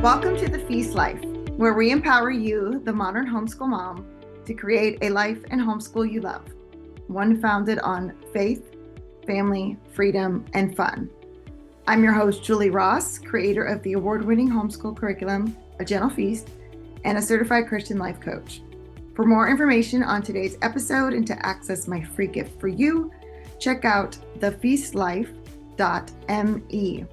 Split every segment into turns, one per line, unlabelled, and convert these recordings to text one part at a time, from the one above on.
Welcome to the Feast Life, where we empower you, the modern homeschool mom, to create a life and homeschool you love, one founded on faith, family, freedom, and fun. I'm your host, Julie Ross, creator of the award-winning homeschool curriculum, A Gentle Feast, and a certified Christian life coach. For more information on today's episode and to access my free gift for you, check out thefeastlife.me.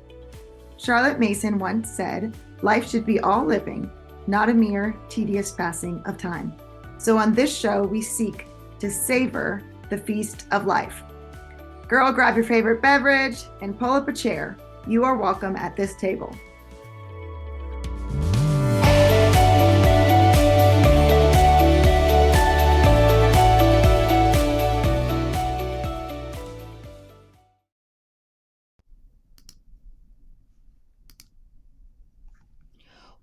Charlotte Mason once said, "Life should be all living, not a mere tedious passing of time." So on this show, we seek to savor the feast of life. Girl, grab your favorite beverage and pull up a chair. You are welcome at this table.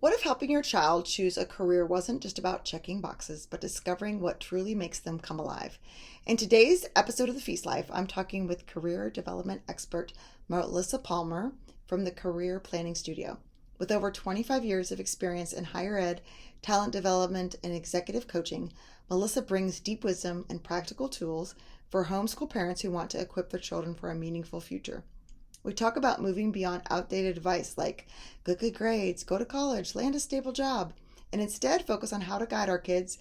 What if helping your child choose a career wasn't just about checking boxes, but discovering what truly makes them come alive? In today's episode of The Feast Life, I'm talking with career development expert Melissa Palmer from the Career Planning Studio. With over 25 years of experience in higher ed, talent development, and executive coaching, Melissa brings deep wisdom and practical tools for homeschool parents who want to equip their children for a meaningful future. We talk about moving beyond outdated advice like good grades, go to college, land a stable job, and instead focus on how to guide our kids,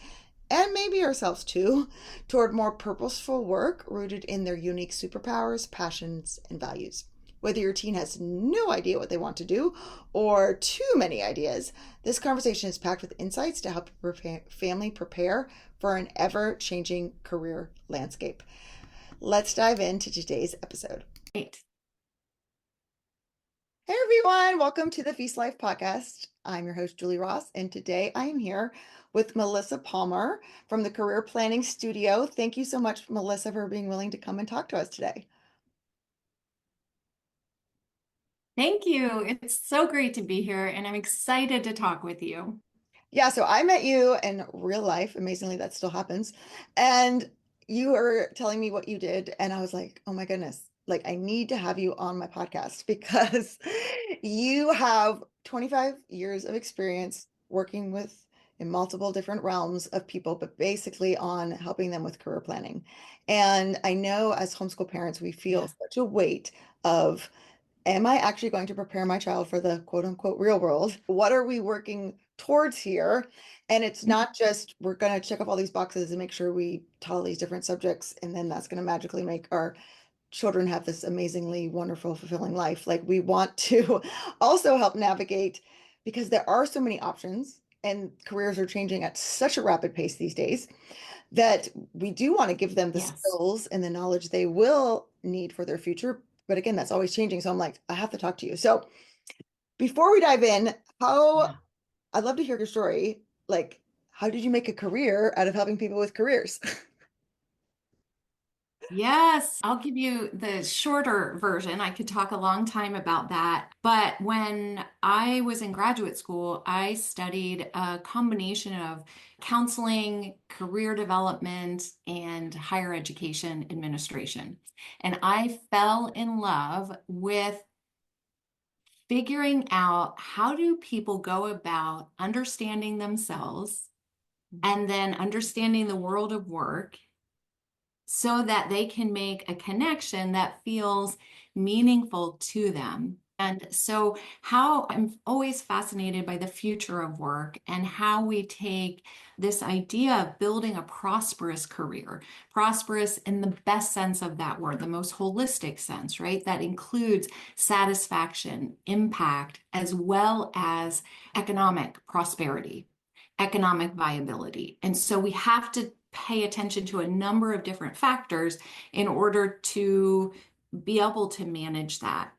and maybe ourselves too, toward more purposeful work rooted in their unique superpowers, passions, and values. Whether your teen has no idea what they want to do or too many ideas, this conversation is packed with insights to help your family prepare for an ever-changing career landscape. Let's dive into today's episode.
Great.
Hey everyone, welcome to the Feast Life podcast. I'm your host, Julie Ross, and today I am here with Melissa Palmer from the Career Planning Studio. Thank you so much, Melissa, for being willing to come and talk to us today.
Thank you. It's so great to be here, and I'm excited to talk with you.
Yeah, so I met you in real life. Amazingly, that still happens. And you were telling me what you did, and I was like, oh my goodness, like I need to have you on my podcast because you have 25 years of experience working with in multiple different realms of people, but basically on helping them with career planning. And I know as homeschool parents, we feel such a weight of, am I actually going to prepare my child for the quote unquote real world? What are we working towards here? And it's not just we're going to check off all these boxes and make sure we taught all these different subjects, and then that's going to magically make our children have this amazingly wonderful, fulfilling life. Like we want to also help navigate because there are so many options and careers are changing at such a rapid pace these days that we do want to give them the skills and the knowledge they will need for their future. But again, that's always changing. So I'm like, I have to talk to you. So before we dive in, I'd love to hear your story. Like, how did you make a career out of helping people with careers?
Yes, I'll give you the shorter version. I could talk a long time about that. But when I was in graduate school, I studied a combination of counseling, career development, and higher education administration. And I fell in love with figuring out how do people go about understanding themselves and then understanding the world of work so that they can make a connection that feels meaningful to them. And so, how I'm always fascinated by the future of work and how we take this idea of building a prosperous career, prosperous in the best sense of that word, the most holistic sense, right? That includes satisfaction, impact, as well as economic prosperity, economic viability. And so, we have to pay attention to a number of different factors in order to be able to manage that.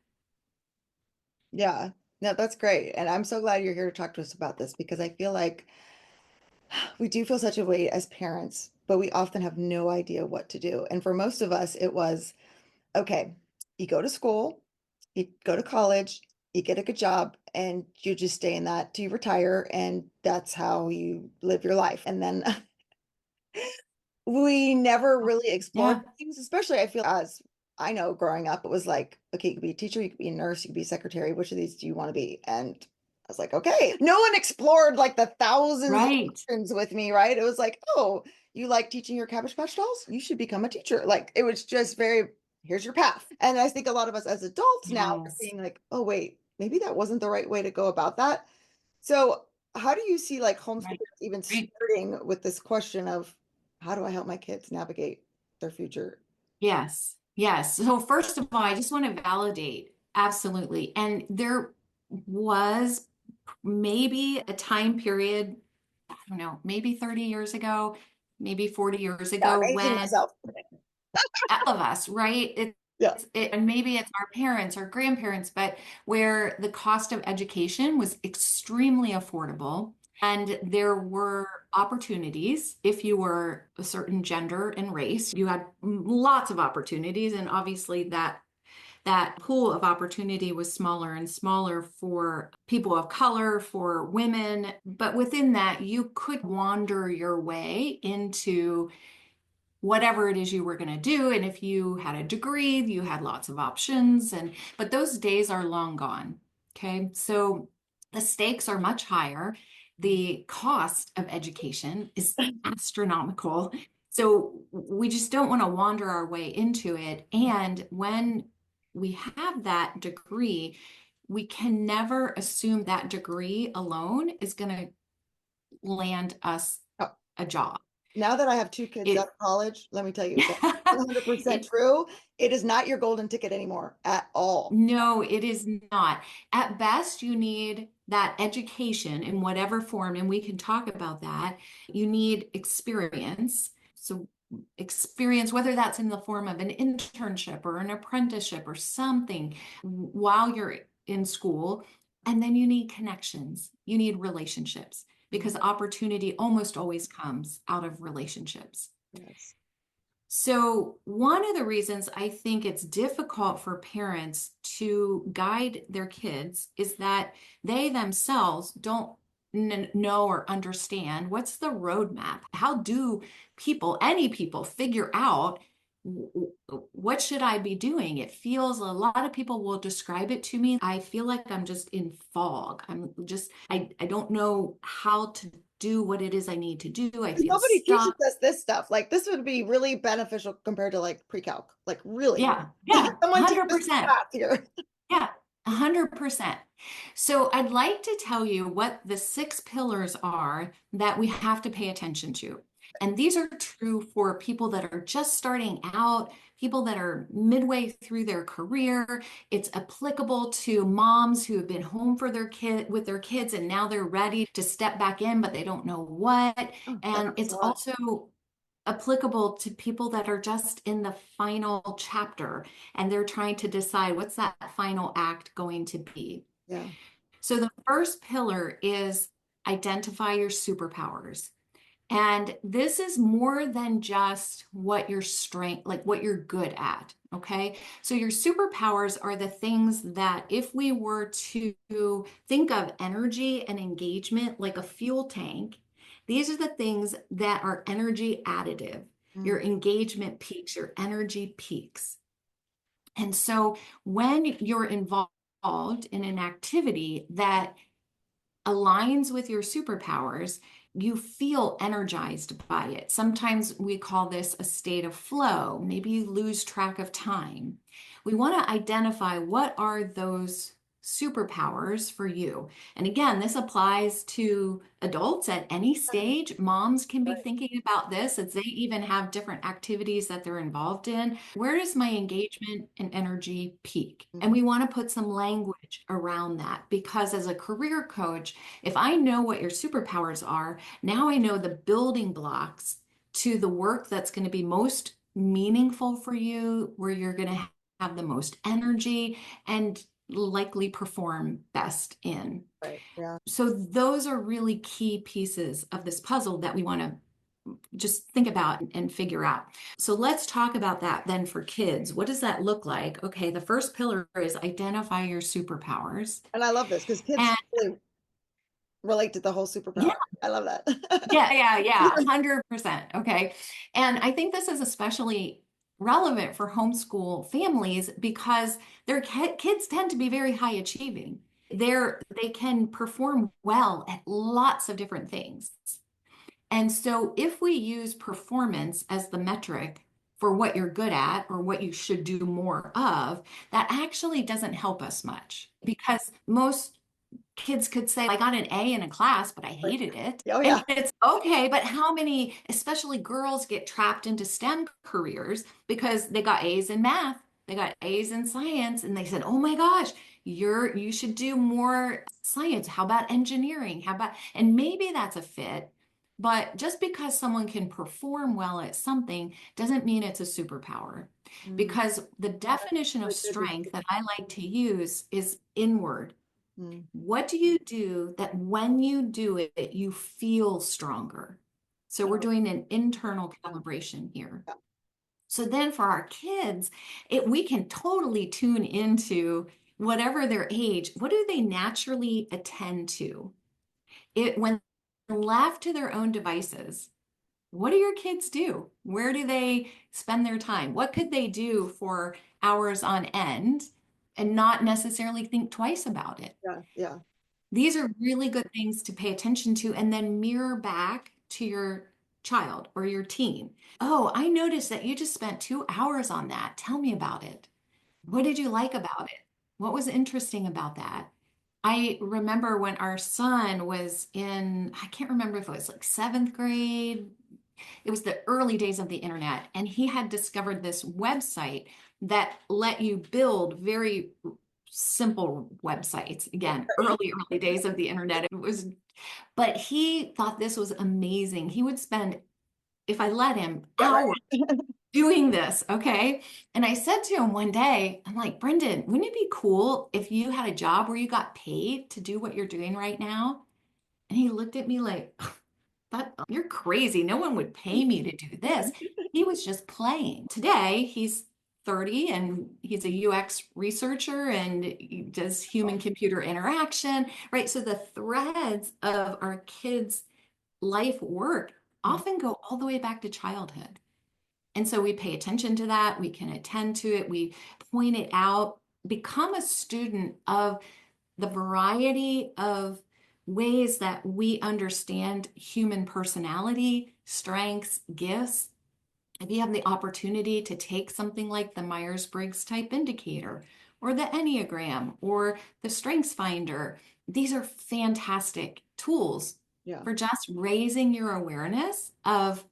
Yeah, no, that's great. And I'm so glad you're here to talk to us about this because I feel like we do feel such a weight as parents, but we often have no idea what to do. And for most of us, it was, okay, you go to school, you go to college, you get a good job, and you just stay in that till you retire, and that's how you live your life. And then we never really explored
Yeah.
things, especially I feel as I know growing up, it was like, okay, you could be a teacher, you could be a nurse, you could be a secretary. Which of these do you want to be? And I was like, okay. No one explored like the thousands of
Right.
options with me, right? It was like, oh, you like teaching your Cabbage Patch dolls? You should become a teacher. Like it was just very, here's your path. And I think a lot of us as adults now are
Yes.
seeing like, oh, wait, maybe that wasn't the right way to go about that. So how do you see like homeschool
Right.
parents even
Right.
starting with this question of how do I help my kids navigate their future?
Yes. Yes. So first of all, I just want to validate absolutely. And there was maybe a time period, I don't know, maybe 30 years ago, maybe 40 years
Yeah,
ago
I'm aging
when
myself.
all of us, right?
Yeah.
And maybe it's our parents or grandparents, but where the cost of education was extremely affordable. And there were opportunities if you were a certain gender and race, you had lots of opportunities. And obviously that pool of opportunity was smaller and smaller for people of color, for women. But within that, you could wander your way into whatever it is you were going to do. And if you had a degree, you had lots of options. But those days are long gone. Okay. So the stakes are much higher. The cost of education is astronomical. So we just don't want to wander our way into it. And when we have that degree, we can never assume that degree alone is going to land us
Oh,
a job.
now that I have two kids out
It
of college, let me tell you, that's 100%
it
true. It is not your golden ticket anymore at all.
no, it is not. At best, you need that education in whatever form, and we can talk about that. You need experience. So, experience, whether that's in the form of an internship or an apprenticeship or something while you're in school. And then you need connections, you need relationships because opportunity almost always comes out of relationships.
Yes.
So, one of the reasons I think it's difficult for parents to guide their kids is that they themselves don't know or understand what's the roadmap. How do people, any people, figure out what should I be doing? It feels a lot of people will describe it to me. I feel like I'm just in fog. I don't know how to do what it is I need to do. I feel
Nobody teaches
stuck.
us this stuff. Like this would be really beneficial compared to like pre-calc. Like really.
Yeah, yeah,
Someone teach us this
100%.
math here.
Yeah, 100%. So I'd like to tell you what the six pillars are that we have to pay attention to. And these are true for people that are just starting out, people that are midway through their career. It's applicable to moms who have been home for their kid with their kids and now they're ready to step back in, but they don't know what.
Oh, that
And
happens
it's
a lot.
also applicable to people that are just in the final chapter and they're trying to decide what's that final act going to be.
Yeah.
So the first pillar is identify your superpowers. And this is more than just what your strength, like what you're good at. Okay. So your superpowers are the things that if we were to think of energy and engagement like a fuel tank, these are the things that are energy additive.
Mm,
Your engagement peaks, your energy peaks. And so when you're involved in an activity that aligns with your superpowers, you feel energized by it. Sometimes we call this a state of flow. Maybe you lose track of time. We want to identify what are those superpowers for you. And again, this applies to adults at any stage. Moms can be
right.
thinking about this as they even have different activities that they're involved in. Where does my engagement and energy peak? And
Mhm.
we want to put some language around that because as a career coach, if I know what your superpowers are, now I know the building blocks to the work that's going to be most meaningful for you, where you're going to have the most energy and likely perform best in.
Right. Yeah.
So, those are really key pieces of this puzzle that we want to just think about and figure out. So let's talk about that then for kids. What does that look like? Okay, the first pillar is identify your superpowers.
And I love this because kids
And
really relate to the whole
yeah,
superpower. I love that.
yeah, 100%. Okay. And I think this is especially relevant for homeschool families because their kids tend to be very high achieving. They can perform well at lots of different things. And so if we use performance as the metric for what you're good at or what you should do more of, that actually doesn't help us much because most kids could say, I got an A in a class, but I
Right.
hated it.
Oh
And
yeah.
it's okay, but how many, especially girls, get trapped into STEM careers because they got A's in math, they got A's in science, and they said, oh my gosh, you should do more science. How about engineering? How about, and maybe that's a fit, but just because someone can perform well at something doesn't mean it's a superpower.
Mm,
Because the definition of
really good.
strength that I like to use is inward.
Mm,
What do you do that when you do it, you feel stronger? So we're
oh,
doing an internal calibration here.
yeah.
So then for our kids, we can totally tune into whatever their age, what do they naturally attend to? When left to their own devices, what do your kids do? Where do they spend their time? What could they do for hours on end and not necessarily think twice about it?
Yeah. Yeah.
These are really good things to pay attention to and then mirror back to your child or your teen. Oh, I noticed that you just spent 2 hours on that. Tell me about it. What did you like about it? What was interesting about that? I remember when our son was in, I can't remember if it was like seventh grade. It was the early days of the internet, and he had discovered this website that let you build very simple websites. Again, early days of the internet. It was, but he thought this was amazing. He would spend, if I let him,
Yeah.
hours
Right.
doing this. Okay. And I said to him one day, I'm like, Brendan, wouldn't it be cool if you had a job where you got paid to do what you're doing right now? And he looked at me like, but you're crazy. No one would pay me to do this. He was just playing. Today, he's 30 and he's a UX researcher and he does human computer interaction, right? So the threads of our kids' life work
Mhm.
often go all the way back to childhood. And so we pay attention to that, we can attend to it, we point it out, become a student of the variety of ways that we understand human personality, strengths, gifts. If you have the opportunity to take something like the Myers-Briggs type indicator or the Enneagram or the Strengths Finder, these are fantastic tools
Yeah.
for just raising your awareness of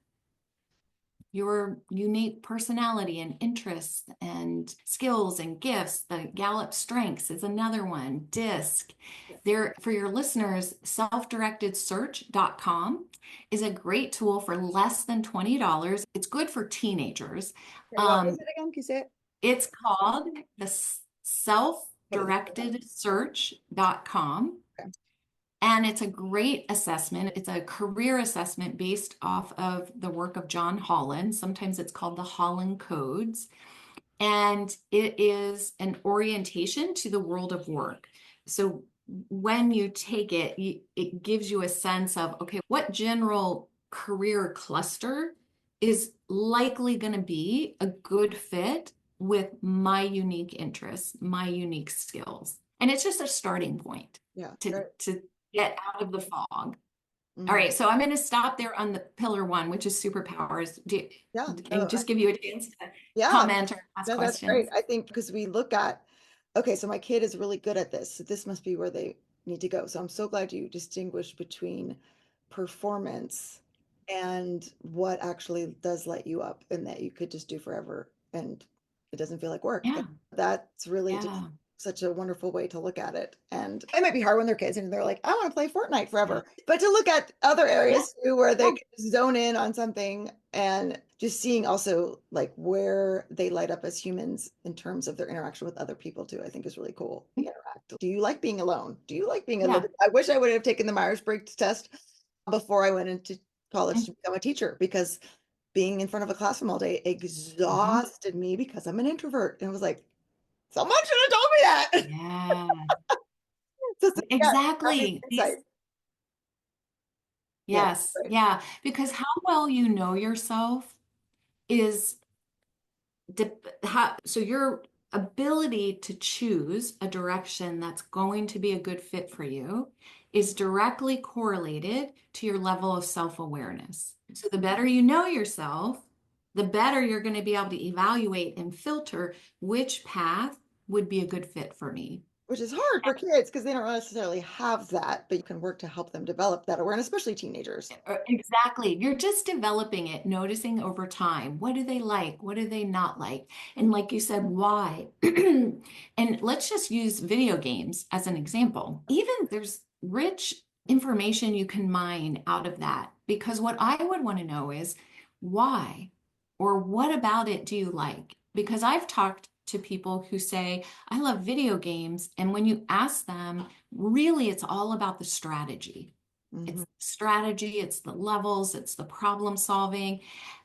your unique personality and interests and skills and gifts. The Gallup Strengths is another one. DISC.
Yeah.
There, for your listeners, self-directedsearch.com is a great tool for less than $20. It's good for teenagers.
Okay, what was
Um,
it again? Can you say it?
it's called the
What is it?
self-directedsearch.com.
Okay.
And it's a great assessment. It's a career assessment based off of the work of John Holland. Sometimes it's called the Holland Codes. And it is an orientation to the world of work. So when you take it, it gives you a sense of, okay, what general career cluster is likely going to be a good fit with my unique interests, my unique skills. And it's just a starting point
Yeah.
to,
Right.
to get out of the fog. All
Mhm.
right, so I'm going to stop there on the pillar one, which is superpowers,
Yeah.
and just give you a chance to
Yeah.
comment or ask
No, that's great.
questions.
I think because we look at, okay, so my kid is really good at this. So this must be where they need to go. So I'm so glad you distinguished between performance and what actually does light you up and that you could just do forever and it doesn't feel like work. And
Yeah,
that's really just
yeah,
such a wonderful way to look at it. And it might be hard when they're kids and they're like, I want to play Fortnite
yeah,
forever. But to look at other
yeah,
areas too, where
yeah.
they can zone in on something and just seeing also like where they light up as humans in terms of their interaction with other people too, I think is really cool. They interact. Do you like being alone? Do you like being alone?
Yeah.
I wish I would have taken the Myers-Briggs test before I went into college
Mm-hmm.
to become a teacher because being in front of a classroom all day exhausted me because I'm an introvert. And I was like, someone should have told me that.
Yeah,
So, yeah, amazing
exactly.
insight. Yeah,
Yes,
great.
yeah, because how well you know yourself is So your ability to choose a direction that's going to be a good fit for you is directly correlated to your level of self-awareness. So the better you know yourself, the better you're going to be able to evaluate and filter which path would be a good fit for me.
Which is hard for kids because they don't necessarily have that, but you can work to help them develop that awareness, especially teenagers.
Exactly. You're just developing it, noticing over time. What do they like? What do they not like? And like you said, why? And let's just use video games as an example. Even there's rich information you can mine out of that. Because what I would want to know is why or what about it do you like? Because I've talked to people who say, I love video games. And when you ask them, really, it's all about the strategy. It's
Mhm.
the strategy, it's the levels, it's the problem solving.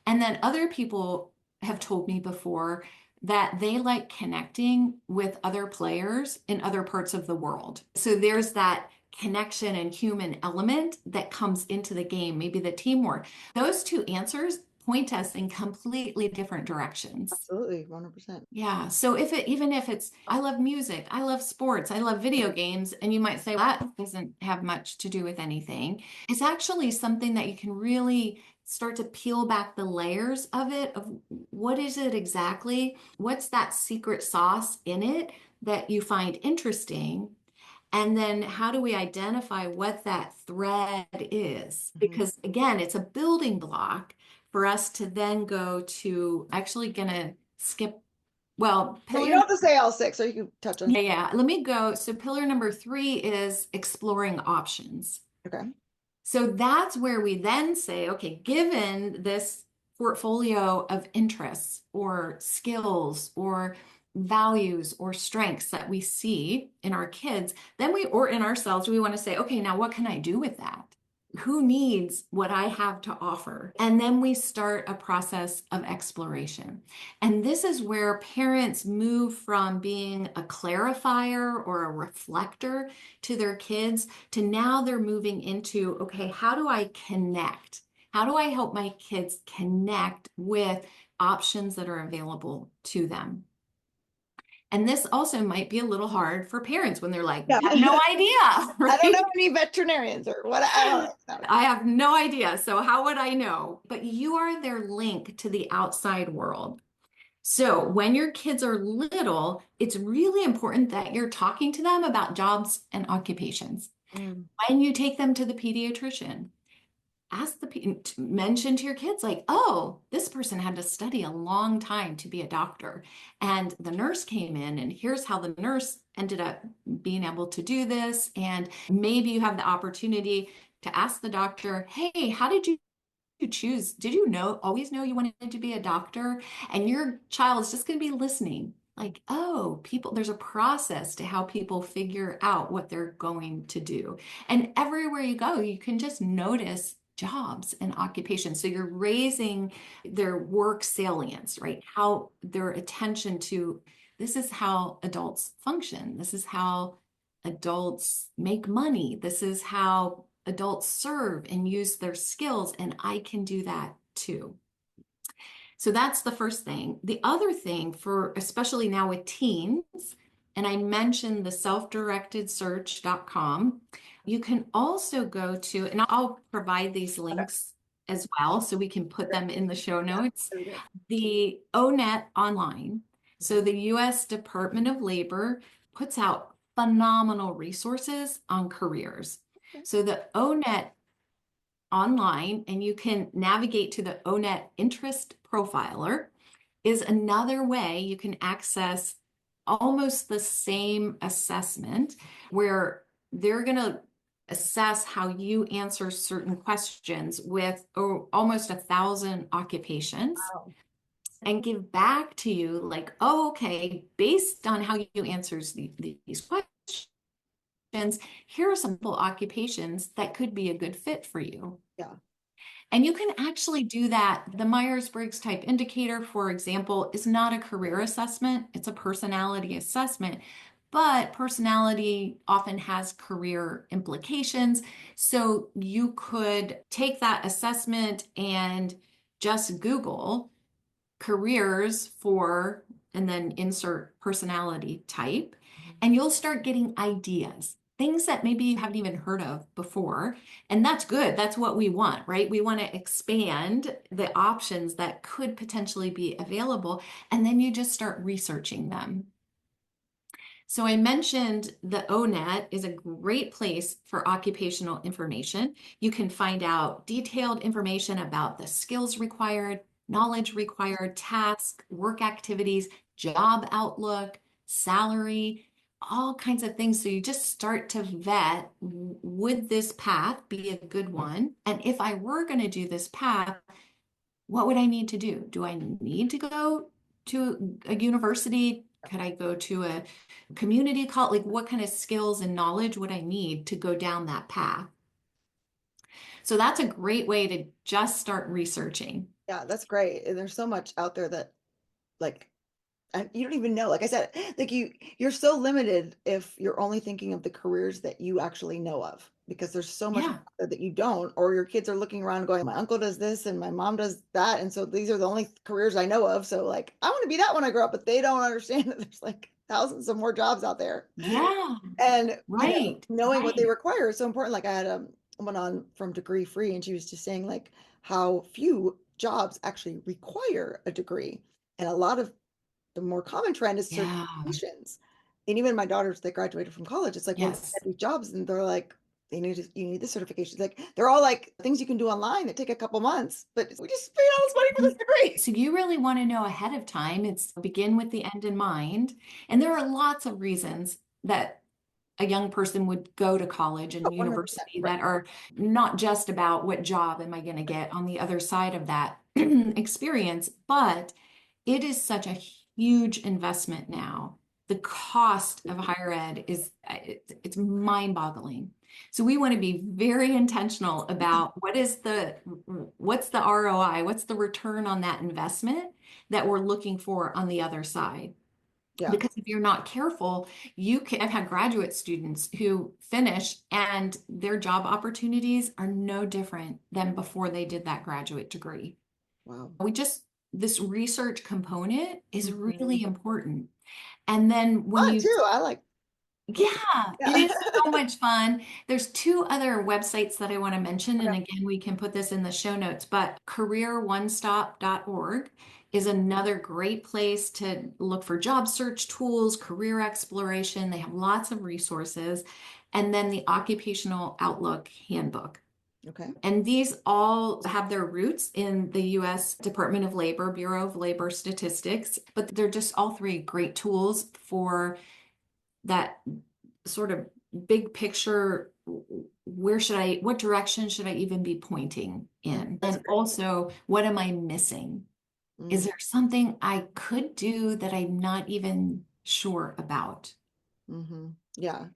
And then other people have told me before that they like connecting with other players in other parts of the world. So there's that connection and human element that comes into the game, maybe the teamwork. Those two answers point us in completely different directions.
Absolutely, 100%.
Yeah. So even if it's, I love music, I love sports, I love video games, and you might say, well, that doesn't have much to do with anything. It's actually something that you can really start to peel back the layers of it, of what is it exactly? What's that secret sauce in it that you find interesting? And then how do we identify what that thread is?
Mhm.
Because again, it's a building block for us to then go to actually gonna skip well,
You
pillar,
don't have to say all six, or you can touch on.
yeah, yeah. Let me go. So, pillar number three is exploring options.
Okay.
So, that's where we then say, okay, given this portfolio of interests or skills or values or strengths that we see in our kids, then or in ourselves, we want to say, okay, now what can I do with that? Who needs what I have to offer? And then we start a process of exploration. And this is where parents move from being a clarifier or a reflector to their kids to now they're moving into, okay, how do I connect? How do I help my kids connect with options that are available to them? And this also might be a little hard for parents when they're like,
Yeah.
I have no idea,
I don't know
right?
any veterinarians or what. I don't know.
I have no idea. So, how would I know? But you are their link to the outside world. So, when your kids are little, it's really important that you're talking to them about jobs and occupations.
Mm.
When you take them to the pediatrician, mention to your kids, like, oh, this person had to study a long time to be a doctor. And the nurse came in, and here's how the nurse ended up being able to do this. And maybe you have the opportunity to ask the doctor, hey, how did you choose? Did you always know you wanted to be a doctor? And your child is just going to be listening. Like, oh, there's a process to how people figure out what they're going to do. And everywhere you go, you can just notice jobs and occupations. So you're raising their work salience, right? How their attention to this is how adults function. This is how adults make money. This is how adults serve and use their skills, and I can do that too. So that's the first thing. The other thing for especially now with teens, and I mentioned the self-directed search.com, you can also go to, and I'll provide these
Okay.
links as well so we can put them in the show
Yeah.
notes.
Very good.
The ONET online. So
Mhm.
the US Department of Labor puts out phenomenal resources on careers.
Okay.
So the ONET online, and you can navigate to the ONET interest profiler, is another way you can access almost the same assessment where they're going to assess how you answer certain questions with almost 1,000 occupations
Wow.
and give back to you like, oh, okay, based on how you answers these questions, here are some occupations that could be a good fit for you.
Yeah.
And you can actually do that. The Myers-Briggs type indicator, for example, is not a career assessment, it's a personality assessment. But personality often has career implications. So you could take that assessment and just Google careers for, and then insert personality type,
Mhm.
and you'll start getting ideas, things that maybe you haven't even heard of before. And that's good. That's what we want, right? We want to expand the options that could potentially be available. And then you just start researching them. So I mentioned the ONET is a great place for occupational information. You can find out detailed information about the skills required, knowledge required, tasks, work activities, job outlook, salary, all kinds of things. So you just start to vet, would this path be a good one? And if I were going to do this path, what would I need to do? Do I need to go to a university? Could I go to a community college? Like, what kind of skills and knowledge would I need to go down that path? So that's a great way to just start researching.
Yeah, that's great. And there's so much out there that like you don't even know. Like I said, like you're so limited if you're only thinking of the careers that you actually know of, because there's so much
Yeah.
out there that you don't, or your kids are looking around going, my uncle does this and my mom does that, and so these are the only careers I know of. So like I want to be that when I grow up, but they don't understand that there's like thousands of more jobs out there.
Yeah.
And
Right.
knowing what they
Right.
require is so important. Like I had someone on from Degree Free, and she was just saying like how few jobs actually require a degree, and a lot of the more common trend is
Yeah.
certifications. And even my daughters that graduated from college, it's like when they
Yes.
get these jobs and they're like, you need the certifications. Like they're all like things you can do online that take a couple months, but we just paid all this money for this degree.
So you really want to know ahead of time. It's begin with the end in mind. And there are lots of reasons that a young person would go to college and
100%.
university
Right.
that are not just about what job am I going to get on the other side of that experience, but it is such a huge investment now. The cost of higher ed is it's mind-boggling. So we want to be very intentional about what's the ROI, what's the return on that investment that we're looking for on the other side.
Yeah.
Because if you're not careful, I've had graduate students who finish and their job opportunities are no different than before they did that graduate degree.
Wow.
This research component is really
Mhm.
important. And then when
Fun
you,
too. I like looking.
yeah, it
Yeah.
is so much fun. There's two other websites that I want to mention.
Okay.
And again, we can put this in the show notes, but careeronestop.org is another great place to look for job search tools, career exploration. They have lots of resources. And then the Occupational Outlook Handbook.
Okay.
And these all have their roots in the US Department of Labor, Bureau of Labor Statistics, but they're just all three great tools for that sort of big picture. What direction should I even be pointing in?
That's
And
great.
also, what am I missing? Is
Mm,
there something I could do that I'm not even sure about?
yeah.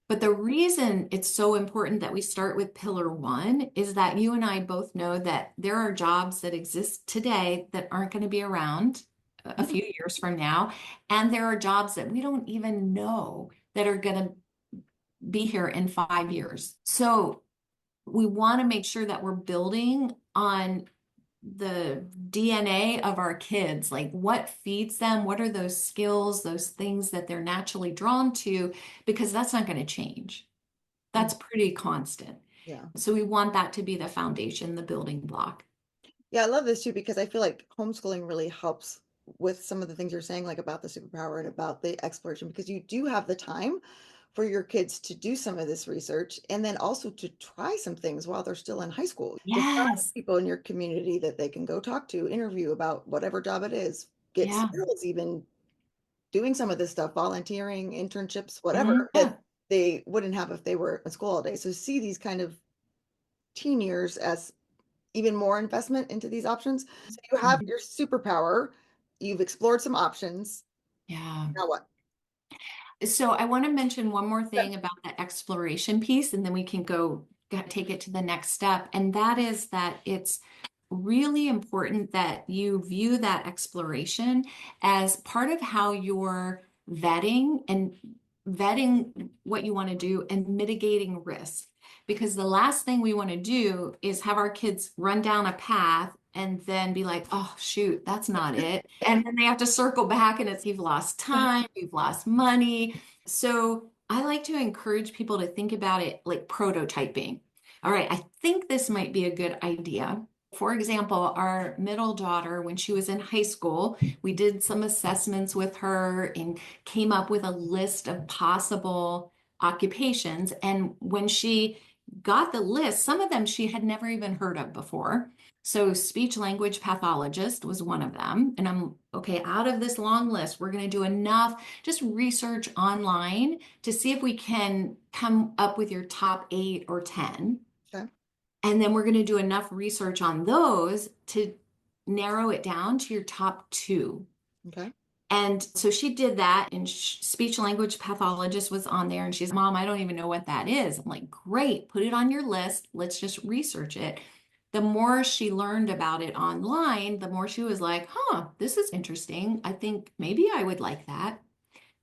But the reason it's so important that we start with pillar one is that you and I both know that there are jobs that exist today that aren't going to be around a
Mhm.
few years from now. And there are jobs that we don't even know that are going to be here in 5 years. So we want to make sure that we're building on the DNA of our kids, like what feeds them, what are those skills, those things that they're naturally drawn to, because that's not going to change.
Mm,
That's pretty constant.
yeah.
So we want that to be the foundation, the building block.
Yeah, I love this too because I feel like homeschooling really helps with some of the things you're saying, like about the superpower and about the exploration, because you do have the time for your kids to do some of this research and then also to try some things while they're still in high school. To find
Yes.
people in your community that they can go talk to, interview about whatever job it is, get
Yeah.
skills, even doing some of this stuff, volunteering, internships,
Mhm.
whatever that
Yeah.
they wouldn't have if they were in school all day. So see these kind of teen years as even more investment into these options. So you have
Mhm.
your superpower, you've explored some options.
Yeah.
Now what?
So I want to mention one more
Okay.
thing about the exploration piece, and then we can take it to the next step. And that is that it's really important that you view that exploration as part of how you're vetting what you want to do and mitigating risk. Because the last thing we want to do is have our kids run down a path and then be like, oh, shoot, that's not it. And then they have to circle back and it's you've lost time, you've lost money. So I like to encourage people to think about it like prototyping. All right, I think this might be a good idea. For example, our middle daughter, when she was in high school, we did some assessments with her and came up with a list of possible occupations. And when she got the list, some of them she had never even heard of before. So, speech language pathologist was one of them. And I'm okay, out of this long list, we're going to do enough just research online to see if we can come up with your top 8 or 10.
Okay.
And then we're going to do enough research on those to narrow it down to your top 2.
Okay.
And so she did that, and speech language pathologist was on there, and she's, Mom, I don't even know what that is. I'm like, great, put it on your list. Let's just research it. The more she learned about it online, the more she was like, huh, this is interesting. I think maybe I would like that.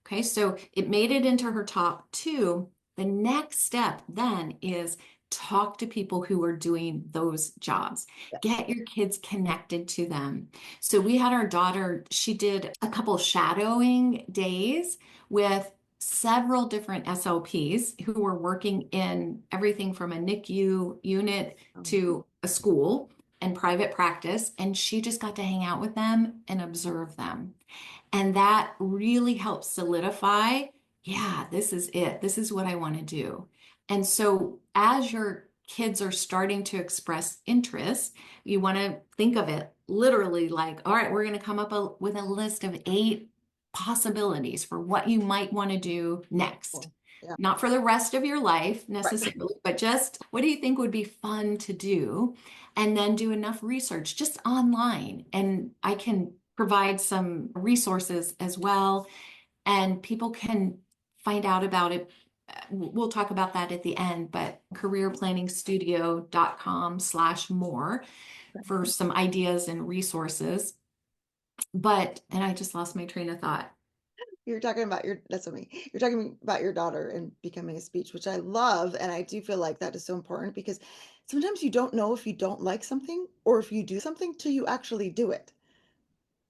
Okay, so it made it into her top 2. The next step then is talk to people who are doing those jobs.
Yes.
Get your kids connected to them. So we had our daughter, she did a couple shadowing days with several different SLPs who were working in everything from a NICU unit to a school and private practice. And she just got to hang out with them and observe them. And that really helps solidify, yeah, this is it. This is what I want to do. And so as your kids are starting to express interest, you want to think of it literally like, all right, we're going to come up with a list of 8 possibilities for what you might want to do next.
Cool. Yeah.
Not for the rest of your life
Right.
necessarily, but just what do you think would be fun to do? And then do enough research just online. And I can provide some resources as well, and people can find out about it. We'll talk about that at the end, but careerplanningstudio.com/more for some ideas and resources. But, and I just lost my train of thought.
You're talking about that's what I mean. You're talking about your daughter and becoming a speech, which I love. And I do feel like that is so important because sometimes you don't know if you don't like something or if you do something till you actually do it.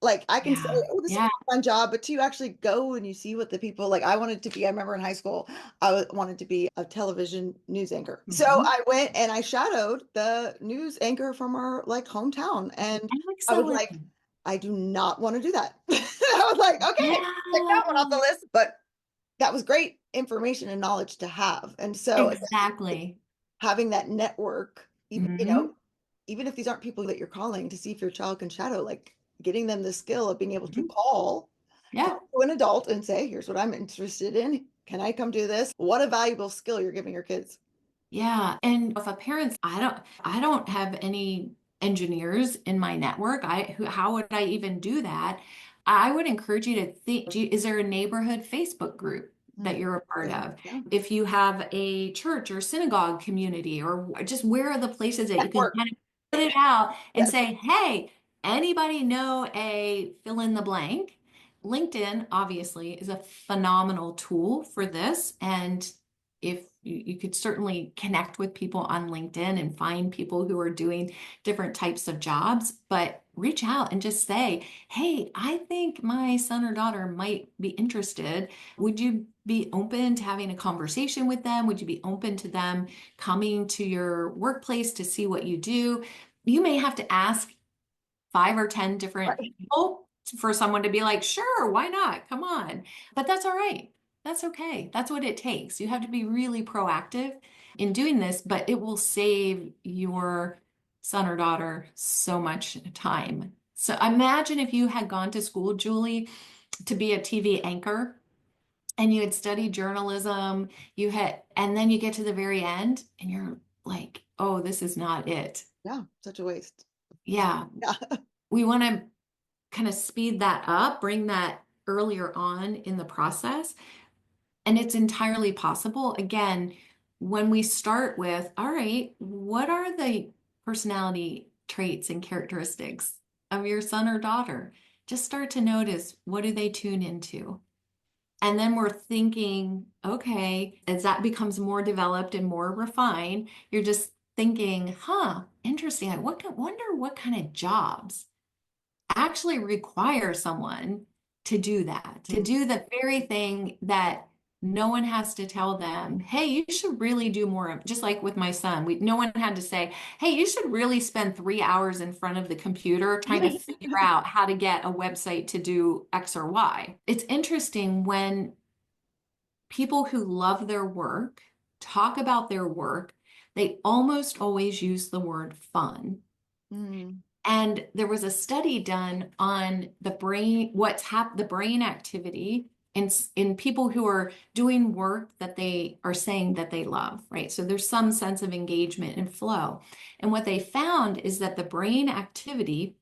Like I can say,
Yeah.
oh, this will
Yeah.
be a fun job, but till you actually go and you see what the people like, I wanted to be, I remember in high school, wanted to be a television news anchor. So
Mhm.
I went and I shadowed the news anchor from our like hometown. And I was
Excellent.
like, I do not want to do that. I was like, okay, check
Yeah.
that one off the list. But that was great information and knowledge to have. And so again,
Exactly.
having that network, even,
Hmm.
even if these aren't people that you're calling to see if your child can shadow, like getting them the skill of being able to
Hmm.
talk
Yeah.
to an adult and say, here's what I'm interested in. Can I come do this? What a valuable skill you're giving your kids.
Yeah. And if a parent's, I don't have any engineers in my network. How would I even do that? I would encourage you to think, is there a neighborhood Facebook group that
Mm,
you're a part
yeah,
of?
yeah.
If you have a church or synagogue community, or just where are the places that you can
Network.
kind of put it out and
Yes.
say, hey, anybody know a fill in the blank? LinkedIn obviously is a phenomenal tool for this. And if you could certainly connect with people on LinkedIn and find people who are doing different types of jobs, but reach out and just say, hey, I think my son or daughter might be interested. Would you be open to having a conversation with them? Would you be open to them coming to your workplace to see what you do? You may have to ask 5 or 10 different
Right.
people for someone to be like, sure, why not? Come on. But that's all right. That's okay. That's what it takes. You have to be really proactive in doing this, but it will save your son or daughter so much time. So imagine if you had gone to school, Julie, to be a TV anchor and you had studied journalism, and then you get to the very end and you're like, oh, this is not it.
Yeah. Such a waste.
Yeah,
Yeah.
we want to kind of speed that up, bring that earlier on in the process. And it's entirely possible. Again, when we start with, all right, what are the personality traits and characteristics of your son or daughter? Just start to notice, what do they tune into? And then we're thinking, okay, as that becomes more developed and more refined, you're just thinking, huh, interesting. Wonder what kind of jobs actually require someone to do that, to
Mm.
do the very thing that no one has to tell them, hey, you should really do more of, just like with my son, no one had to say, hey, you should really spend 3 hours in front of the computer trying to figure out how to get a website to do X or Y. It's interesting when people who love their work talk about their work, they almost always use the word fun.
Mm.
And there was a study done on the brain, the brain activity in people who are doing work that they are saying that they love, right? So there's some sense of engagement and flow. And what they found is that the brain activity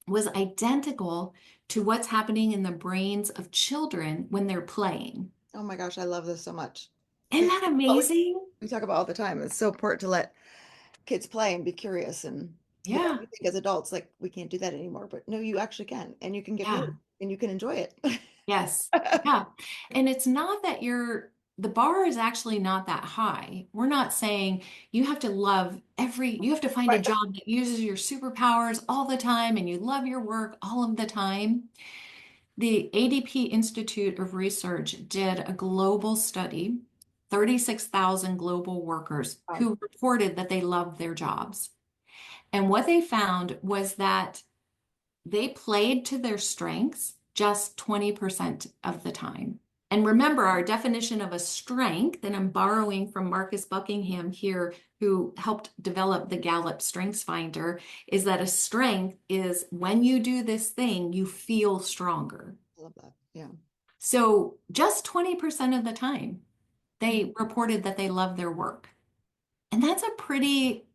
was identical to what's happening in the brains of children when they're playing.
Oh my gosh, I love this so much.
Isn't
Because
that
what
amazing?
we talk about all the time. It's so important to let kids play and be curious. And we
Yeah.
think as adults, like we can't do that anymore. But no, you actually can. And you can get bored
Yeah.
and you can enjoy it.
Yes. Yeah. And it's not that the bar is actually not that high. We're not saying you have to you have to find a
Right.
job that uses your superpowers all the time and you love your work all of the time. The ADP Institute of Research did a global study, 36,000 global workers
Wow.
who reported that they loved their jobs. And what they found was that they played to their strengths just 20% of the time. And remember, our definition of a strength, and I'm borrowing from Marcus Buckingham here, who helped develop the Gallup Strengths Finder, is that a strength is when you do this thing, you feel stronger.
I love that. Yeah.
So just 20% of the time,
Mm.
they reported that they love their work. And that's a pretty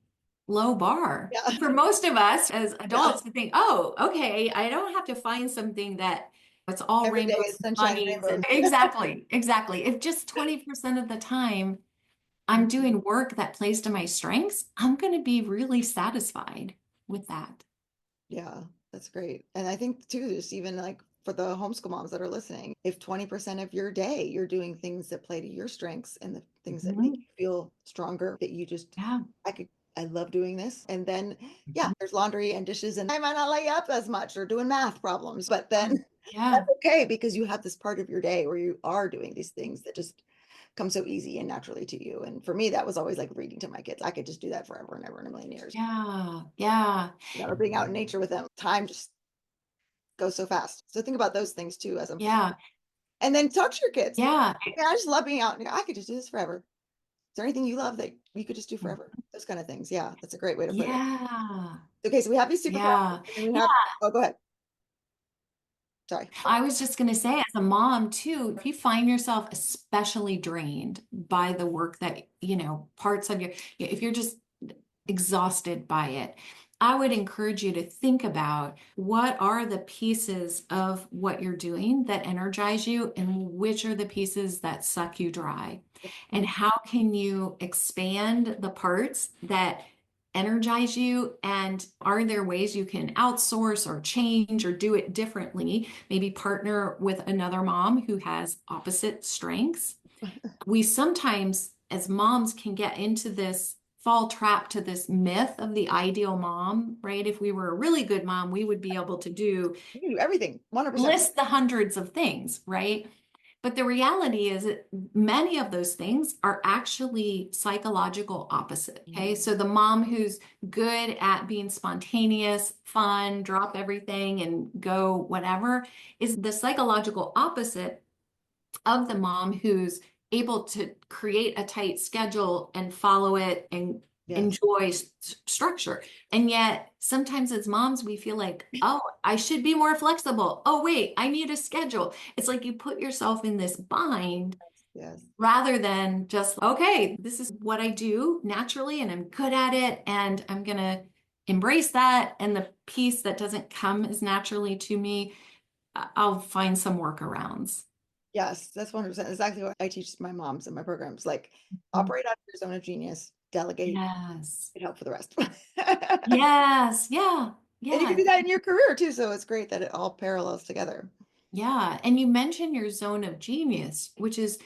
low bar
Yeah.
for most of us as
Yeah.
adults to think, oh, okay, I don't have to find something that it's all
Every day
rainbows
is
and
sunshine and
bunnies.
rainbows.
And exactly, exactly. If just 20% of the time I'm doing work that plays to my strengths, I'm going to be really satisfied with that.
Yeah, that's great. And I think too, just even like for the homeschool moms that are listening, if 20% of your day you're doing things that play to your strengths and the things that make
Mhm.
you feel stronger, that you just,
Yeah.
I could, I love doing this. And then, yeah,
Mhm.
there's laundry and dishes, and I might not lay up as much or doing math problems, but then
Yeah.
that's okay because you have this part of your day where you are doing these things that just come so easy and naturally to you. And for me, that was always like reading to my kids. I could just do that forever and ever in a million years.
Yeah. Yeah.
Or being out in nature with them. Time just goes so fast. So think about those things too as I'm,
Yeah.
and then talk to your kids.
Yeah.
Yeah, I just love being out. I could just do this forever. Is there anything you love that you could just do
Yeah.
forever? Those kind of things. Yeah, that's a great way to put it.
Yeah.
Okay, so we have these superpowers,
Yeah.
and then we have, oh, go ahead. Sorry.
I was just going to say, as a mom too, if you find yourself especially drained by the work that, parts of if you're just exhausted by it, I would encourage you to think about what are the pieces of what you're doing that energize you and which are the pieces that suck you dry. And how can you expand the parts that energize you? And are there ways you can outsource or change or do it differently? Maybe partner with another mom who has opposite strengths. We sometimes, as moms, can get into this fall trap to this myth of the ideal mom, right? If we were a really good mom, we would be able to
You can do everything, 100%.
list the hundreds of things, right? But the reality is that many of those things are actually psychological opposite. Okay.
Mhm.
So the mom who's good at being spontaneous, fun, drop everything and go whatever is the psychological opposite of the mom who's able to create a tight schedule and follow it and
Yes.
enjoy structure. And yet, sometimes as moms, we feel like, oh, I should be more flexible. Oh, wait, I need a schedule. It's like you put yourself in this bind
Yes.
rather than just, okay, this is what I do naturally and I'm good at it. And I'm going to embrace that. And the piece that doesn't come as naturally to me, I'll find some workarounds.
Yes, that's 100% exactly what I teach my moms in my programs. Like, operate out of your zone of genius, delegate,
Yes.
and help for the rest.
Yes. Yeah.
And you can
Yeah.
do that in your career too. So it's great that it all parallels together.
Yeah. And you mentioned your zone of genius, which is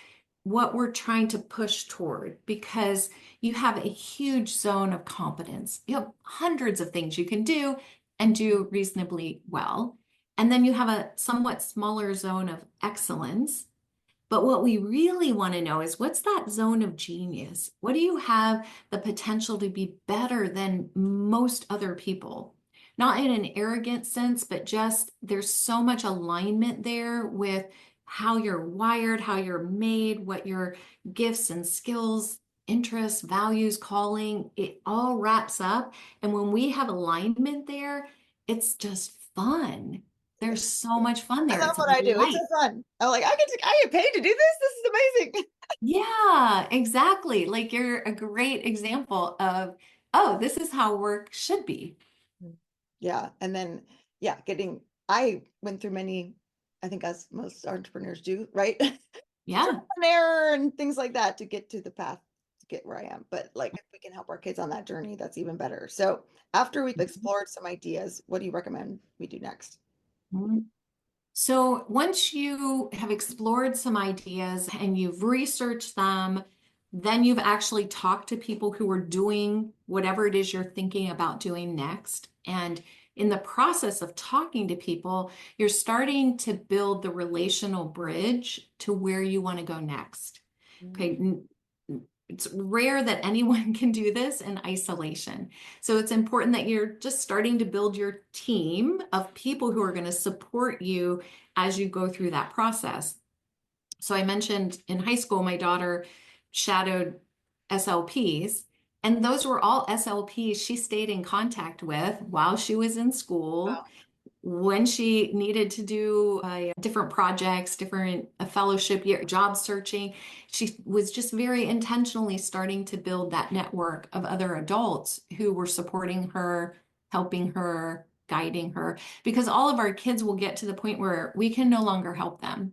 what we're trying to push toward because you have a huge zone of competence. You have hundreds of things you can do and do reasonably well. And then you have a somewhat smaller zone of excellence. But what we really want to know is what's that zone of genius? What do you have the potential to be better than most other people? Not in an arrogant sense, but just there's so much alignment there with how you're wired, how you're made, what your gifts and skills, interests, values, calling, it all wraps up. And when we have alignment there, it's just fun. There's so much fun
I
there.
love
It's a
what I do. It's so
delight.
fun. I'm like, I get paid to do this. This is amazing.
Yeah, exactly. Like you're a great example of, oh, this is how work should be.
Yeah. And then, yeah, I went through many, I think as most entrepreneurs do, right? Trial
Yeah.
and error and things like that to get to the path to get where I am. But like, if we can help our kids on that journey, that's even better. So after we've explored some ideas, what do you recommend we do next?
Mhm. So once you have explored some ideas and you've researched them, then you've actually talked to people who are doing whatever it is you're thinking about doing next. And in the process of talking to people, you're starting to build the relational bridge to where you want to go next.
Mm.
Okay. It's rare that anyone can do this in isolation. So it's important that you're just starting to build your team of people who are going to support you as you go through that process. So I mentioned in high school, my daughter shadowed SLPs, and those were all SLPs she stayed in contact with while she was in school
Wow.
when she needed to do different projects, different a fellowship year, job searching, she was just very intentionally starting to build that network of other adults who were supporting her, helping her, guiding her, because all of our kids will get to the point where we can no longer help them.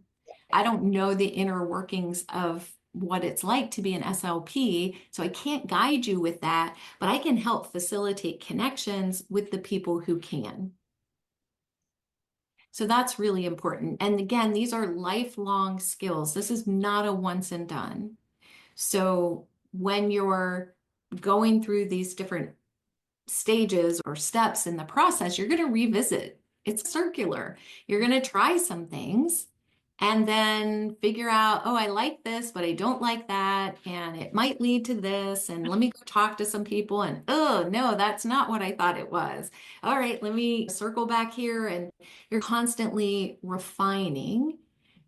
I don't know the inner workings of what it's like to be an SLP, so I can't guide you with that, but I can help facilitate connections with the people who can. So that's really important. And again, these are lifelong skills. This is not a once and done. So when you're going through these different stages or steps in the process, you're going to revisit. It's circular. You're going to try some things and then figure out, oh, I like this, but I don't like that. And it might lead to this. And let me go talk to some people. And oh, no, that's not what I thought it was. All right, let me circle back here. And you're constantly refining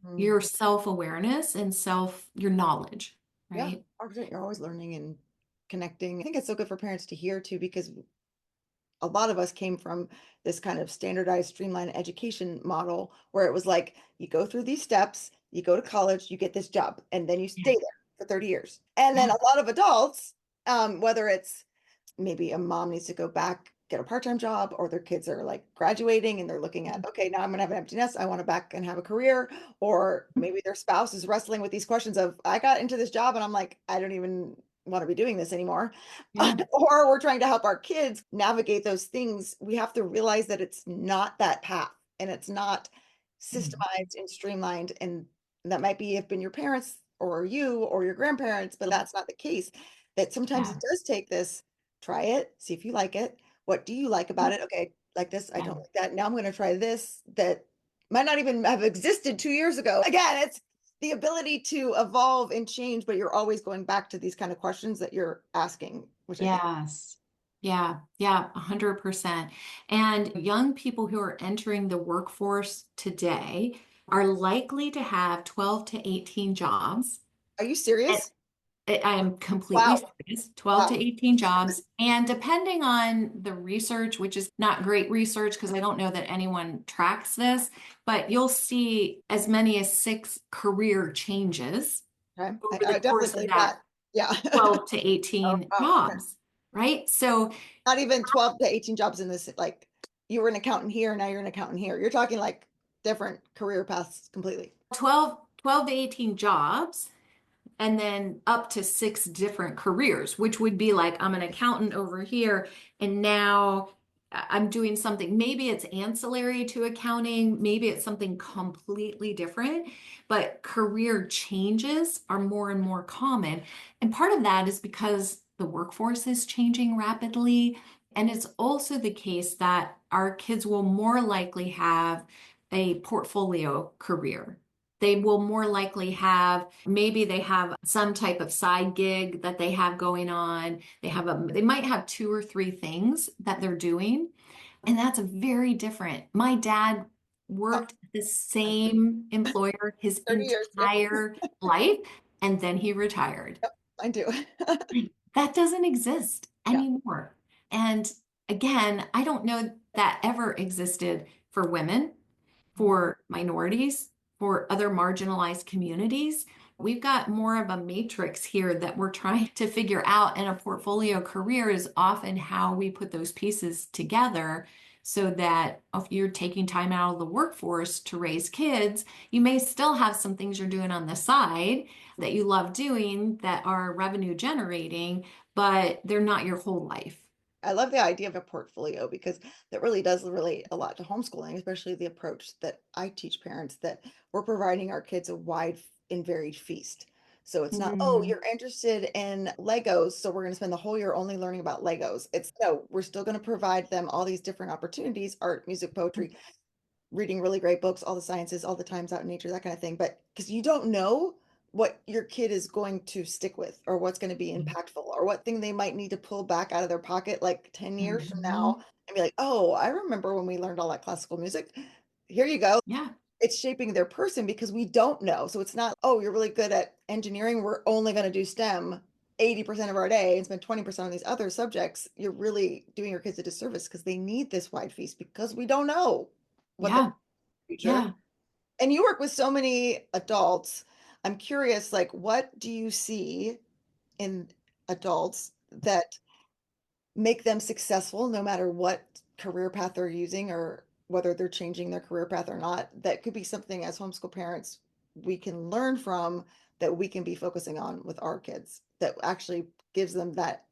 Mhm.
your self-awareness and your knowledge,
Yeah.
right?
100%. You're always learning and connecting. I think it's so good for parents to hear too, because a lot of us came from this kind of standardized, streamlined education model where it was like you go through these steps, you go to college, you get this job, and then you
Yeah.
stay there for 30 years. And then
Yeah.
a lot of adults, whether it's maybe a mom needs to go back, get a part-time job, or their kids are like graduating and they're looking at, okay, now I'm gonna have an empty nest. I want to back and have a career. Or maybe their spouse is wrestling with these questions of, I got into this job and I'm like, I don't even want to be doing this anymore.
Yeah.
Or we're trying to help our kids navigate those things. We have to realize that it's not that path and it's not systemized and streamlined. And that might be have been your parents or you or your grandparents, but that's not the case. That sometimes
Yeah.
it does take this. Try it, see if you like it. What do you like about it? Okay, like this, I
Yeah.
don't like that. Now I'm going to try this that might not even have existed 2 years ago. Again, it's the ability to evolve and change, but you're always going back to these kind of questions that you're asking, which I think,
Yes. Yeah. Yeah. 100%. And young people who are entering the workforce today are likely to have 12 to 18 jobs.
are you
And
serious?
I am completely
Wow.
serious, 12 to
Wow.
18 jobs. And depending on the research, which is not great research because I don't know that anyone tracks this, but you'll see as many as 6 career changes
Okay.
over the
I definitely
course of
believe
that
that. Yeah.
12 to
Oh,
18
wow. Okay.
jobs, right? So
Not even 12 to 18 jobs in this, like you were an accountant here, now you're an accountant here. You're talking like different career paths completely.
12 to 18 jobs and then up to 6 different careers, which would be like I'm an accountant over here and now I'm doing something, maybe it's ancillary to accounting, maybe it's something completely different, but career changes are more and more common. And part of that is because the workforce is changing rapidly. And it's also the case that our kids will more likely have a portfolio career. They will more likely have, maybe they have some type of side gig that they have going on. They might have two or three things that they're doing. And that's very different. My dad
Oh,
worked at the
I'm
same employer his
30 years. Yeah.
entire life, and then he retired.
Yep, I do.
That doesn't exist
Yeah.
anymore. And again, I don't know that ever existed for women,
Mhm.
for minorities, for other marginalized communities. We've got more of a matrix here that we're trying to figure out, and a portfolio career is often how we put those pieces together so that if you're taking time out of the workforce to raise kids, you may still have some things you're doing on the side that you love doing that are revenue generating, but they're not your whole life.
I love the idea of a portfolio because that really does relate a lot to homeschooling, especially the approach that I teach parents that we're providing our kids a wide and varied feast. So it's not, oh,
Mm,
you're interested in Legos, so we're going to spend the whole year only learning about Legos. It's no, we're still going to provide them all these different opportunities, art, music, poetry, reading really great books, all the sciences, all the times out in nature, that kind of thing. But because you don't know what your kid is going to stick with or what's going to be impactful or what thing they might need to pull back out of their pocket like 10 years from now
mhm.
and be like, oh, I remember when we learned all that classical music. Here you go.
Yeah,
It's shaping their person because we don't know. So it's not, oh, you're really good at engineering. We're only going to do STEM 80% of our day and spend 20% on these other subjects. You're really doing your kids a disservice because they need this wide feast because we don't know what the
yeah,
future.
yeah.
And you work with so many adults. I'm curious, like, what do you see in adults that make them successful no matter what career path they're using or whether they're changing their career path or not? That could be something as homeschool parents we can learn from that we can be focusing on with our kids that actually gives them that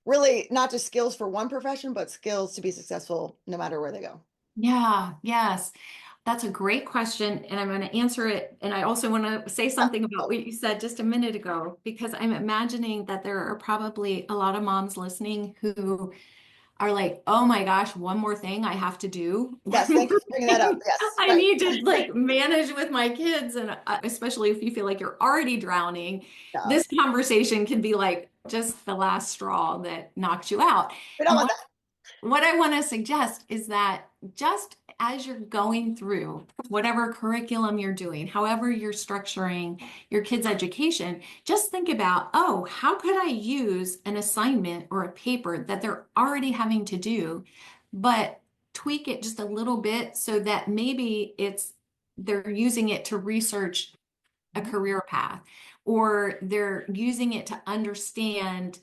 really not just skills for one profession, but skills to be successful no matter where they go.
Yeah, yes. That's a great question, and I'm going to answer it. And I also want to say something about what you said just a minute ago, because I'm imagining that there are probably a lot of moms listening who are like, oh my gosh, one more thing I have to do. One
Yes,
more
thank you for bringing that up.
thing
Yes,
I
right.
need to like manage with my kids. And especially if you feel like you're already drowning,
Yeah.
this conversation can be like just the last straw that knocks you out.
We don't
And
want that.
what I want to suggest is that just as you're going through whatever curriculum you're doing, however you're structuring your kids' education, just think about, oh, how could I use an assignment or a paper that they're already having to do, but tweak it just a little bit so that maybe they're using it to research a
Mhm.
career path, or they're using it to understand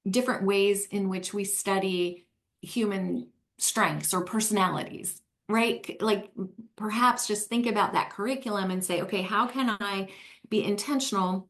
different ways in which we study human strengths or personalities, right? Like perhaps just think about that curriculum and say, okay, how can I be intentional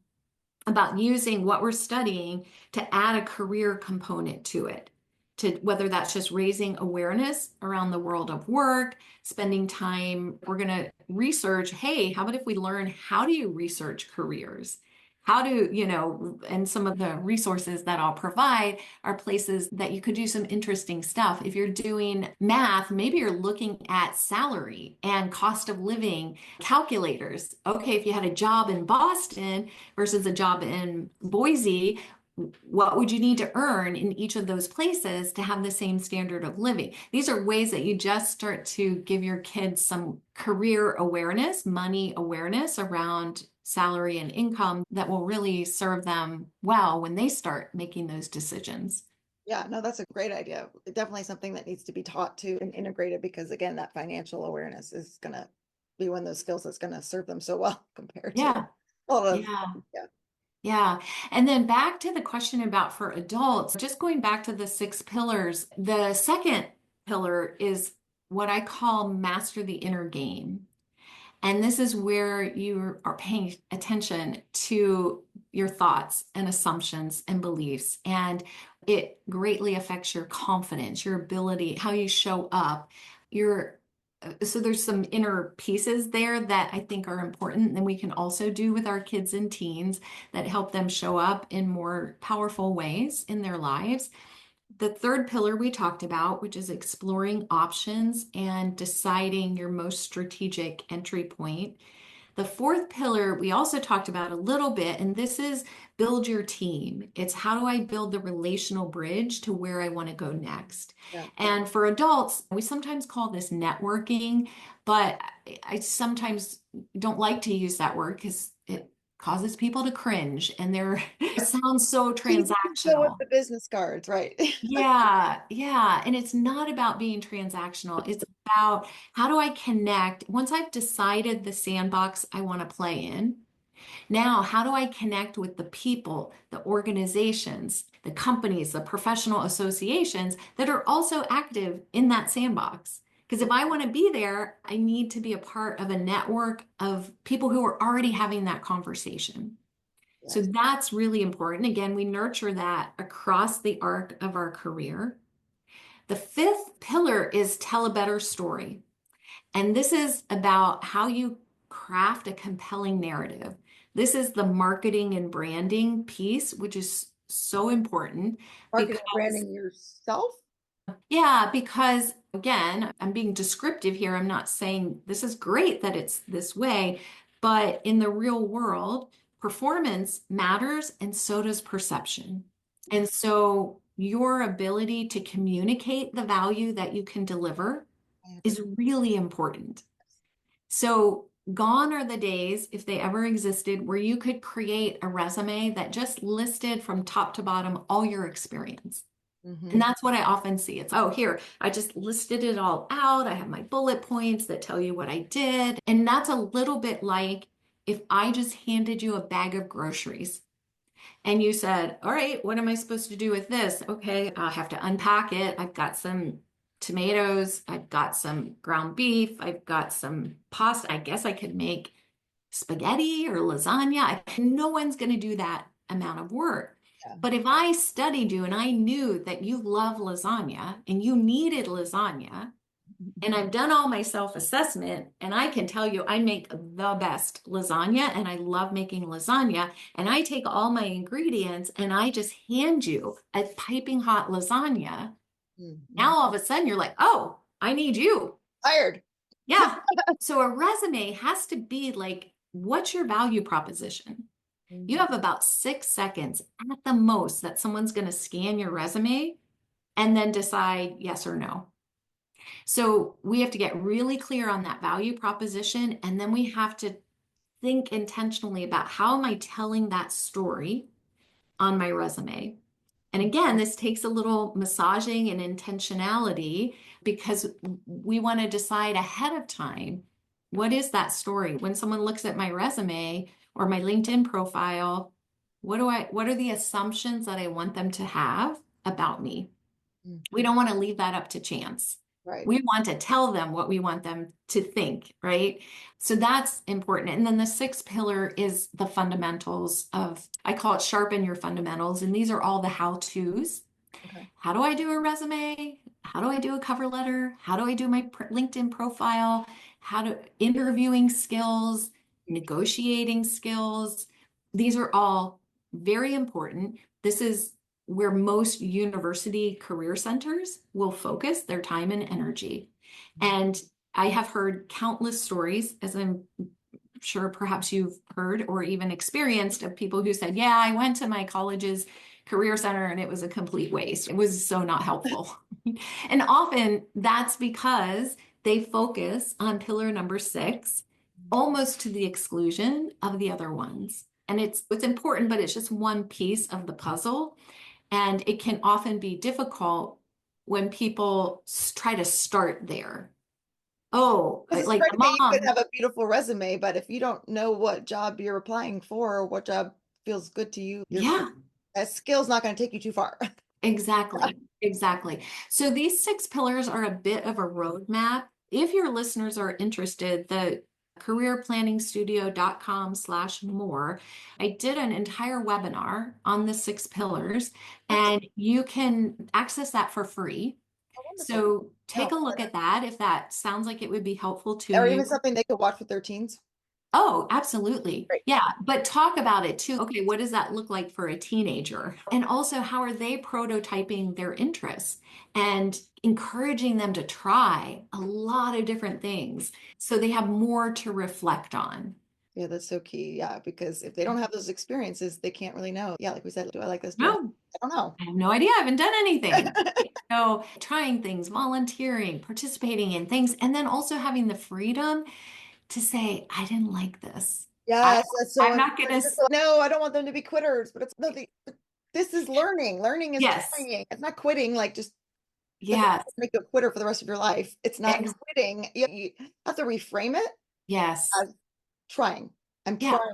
about using what we're studying to add a career component to it? To whether that's just raising awareness around the world of work, spending time, we're going to research, hey, how about if we learn how do you research careers? How do, and some of the resources that I'll provide are places that you could do some interesting stuff. If you're doing math, maybe you're looking at salary and cost of living calculators. Okay, if you had a job in Boston versus a job in Boise, what would you need to earn in each of those places to have the same standard of living? These are ways that you just start to give your kids some career awareness, money awareness around salary and income that will really serve them well when they start making those decisions.
Yeah, no, that's a great idea. Definitely something that needs to be taught to and integrated because again, that financial awareness is gonna be one of those skills that's gonna serve them so well compared to
Yeah,
a lot of,
yeah.
yeah.
Yeah. And then back to the question about for adults, just going back to the six pillars, the second pillar is what I call master the inner game. And this is where you are paying attention to your thoughts and assumptions and beliefs. And It greatly affects your confidence, your ability, how you show up. Your so there's some inner pieces there that I think are important and we can also do with our kids and teens that help them show up in more powerful ways in their lives. The third pillar we talked about, which is exploring options and deciding your most strategic entry point. The fourth pillar we also talked about a little bit, and this is build your team. It's how do I build the relational bridge to where I want to go next?
Yeah.
And for adults, we sometimes call this networking, but I sometimes don't like to use that word because it causes people to cringe and it sounds so
You can go with
transactional.
the business cards, right?
Yeah, yeah. And it's not about being transactional. It's about how do I connect? Once I've decided the sandbox I want to play in, now how do I connect with the people, the organizations, the companies, the professional associations that are also active in that sandbox? Because if I want to be there, I need to be a part of a network of people who are already having that conversation. So
Yes.
that's really important. Again, we nurture that across the arc of our career. The fifth pillar is tell a better story. And this is about how you craft a compelling narrative. This is the marketing and branding piece, which is so important
Marketing,
because
branding yourself.
yeah, because again, I'm being descriptive here. I'm not saying this is great that it's this way, but in the real world, performance matters and so does perception. And so your ability to communicate the value that you can deliver
I have to.
is really important. So gone are the days, if they ever existed, where you could create a resume that just listed from top to bottom all your experience. And
Mhm.
that's what I often see. It's, oh, here, I just listed it all out. I have my bullet points that tell you what I did. And that's a little bit like if I just handed you a bag of groceries and you said, all right, what am I supposed to do with this? Okay, I'll have to unpack it. I've got some tomatoes. I've got some ground beef. I've got some pasta. I guess I could make spaghetti or lasagna. No one's going to do that amount of work.
Yeah.
But if I studied you and I knew that you love lasagna and you needed lasagna, and I've done all my self-assessment, and I can tell you I make the best lasagna and I love making lasagna, and I take all my ingredients and I just hand you a piping hot lasagna.
Mhm.
Now all of a sudden you're like, oh, I need you.
Hired.
Yeah. So a resume has to be like, what's your value proposition? You
Mhm.
have about 6 seconds at the most that someone's going to scan your resume and then decide yes or no. So we have to get really clear on that value proposition. And then we have to think intentionally about how am I telling that story on my resume? And again, this takes a little massaging and intentionality because we want to decide ahead of time what is that story? When someone looks at my resume or my LinkedIn profile, what are the assumptions that I want them to have about me? We
Mhm.
don't want to leave that up to chance.
Right.
We want to tell them what we want them to think, right? So that's important. And then the sixth pillar is the fundamentals of, I call it sharpen your fundamentals. And these are all the how-tos.
Okay.
How do I do a resume? How do I do a cover letter? How do I do my LinkedIn profile? How to interviewing skills,
Huge.
negotiating skills. These are all very important. This is where most university career centers will focus their time and energy. And I have heard countless stories, as I'm sure perhaps you've heard or even experienced, of people who said, yeah, I went to my college's career center and it was a complete waste. It was so not helpful. And often that's because they focus on pillar number six, almost to the exclusion of the other ones. And it's important, but it's just one piece of the puzzle. And it can often be difficult when people try to start there. Oh,
Because it's
like the
great that you could
mom.
have a beautiful resume, but if you don't know what job you're applying for or what job feels good to you,
Yeah,
that skill's not going to take you too far.
exactly. Exactly. So these six pillars are a bit of a roadmap. If your listeners are interested, the careerplanningstudio.com/more. I did an entire webinar on the 6 pillars,
That's
and you can access that for free.
so wonderful.
So
No,
take a look at that if that sounds like it would be helpful to
or
you.
even something they could watch with their teens.
Oh, absolutely.
Great.
Yeah, but talk about it too. Okay, what does that look like for a teenager? And also, how are they prototyping their interests and encouraging them to try a lot of different things so they have more to reflect on?
Yeah, that's so key. Yeah, because if they don't have those experiences, they can't really know. Yeah, like we said, do I like this? Do
No,
I don't know.
I have no idea. I haven't done anything. So, trying things, volunteering, participating in things, and then also having the freedom to say, I didn't like this. I,
Yes, that's so
I'm not
important.
gonna,
No, I don't want them to be quitters, but it's nothing. But this is learning. Learning is
yes,
trying. It's not quitting. Like just doesn't
yes,
make you a quitter for the rest of your life. It's not
ex
quitting. You have to reframe it
yes,
as trying. I'm
yeah,
trying.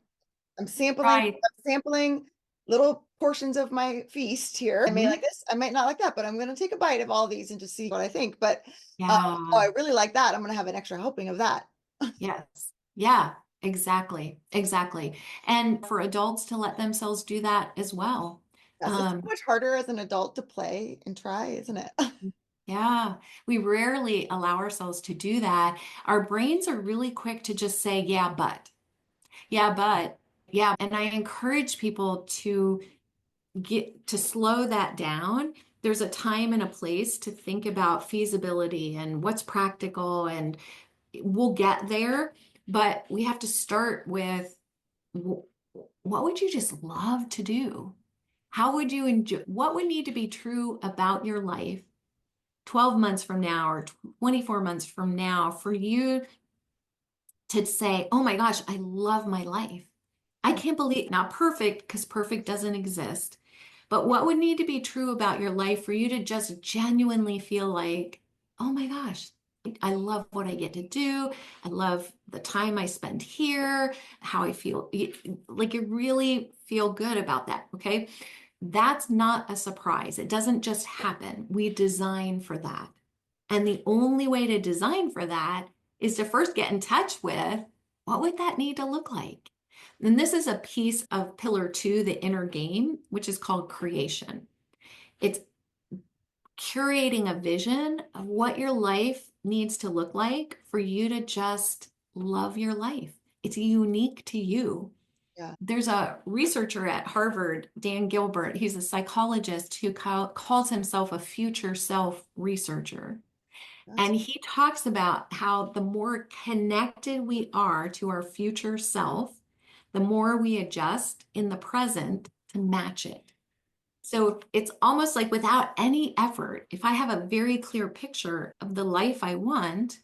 I'm sampling.
right.
I'm sampling little portions of my feast here. I may like
Mhm.
this. I might not like that, but I'm going to take a bite of all these and just see what I think. But oh,
Yeah,
I really like that. I'm going to have an extra helping of that.
yes, yeah, exactly, exactly. And for adults to let themselves do that as well.
Yes, it's so
Um,
much harder as an adult to play and try, isn't it?
yeah, we rarely allow ourselves to do that. Our brains are really quick to just say, yeah, but, yeah. And I encourage people to get to slow that down. There's a time and a place to think about feasibility and what's practical, and we'll get there, but we have to start with what would you just love to do? How would you enjoy? What would need to be true about your life 12 months from now or 24 months from now for you to say, oh my gosh, I love my life. I
Yeah,
can't believe, not perfect, because perfect doesn't exist, but what would need to be true about your life for you to just genuinely feel like, oh my gosh, I love what I get to do. I love the time I spend here, how I feel, like you really feel good about that. Okay. That's not a surprise. It doesn't just happen. We design for that. And the only way to design for that is to first get in touch with what would that need to look like? And this is a piece of pillar 2, the inner game, which is called creation. It's curating a vision of what your life needs to look like for you to just love your life. It's unique to you.
yeah,
There's a researcher at Harvard, Dan Gilbert. He's a psychologist who calls himself a future self researcher.
that's
And he talks about how the more connected we are to our future self, the more we adjust in the present to match it. So it's almost like without any effort, if I have a very clear picture of the life I want,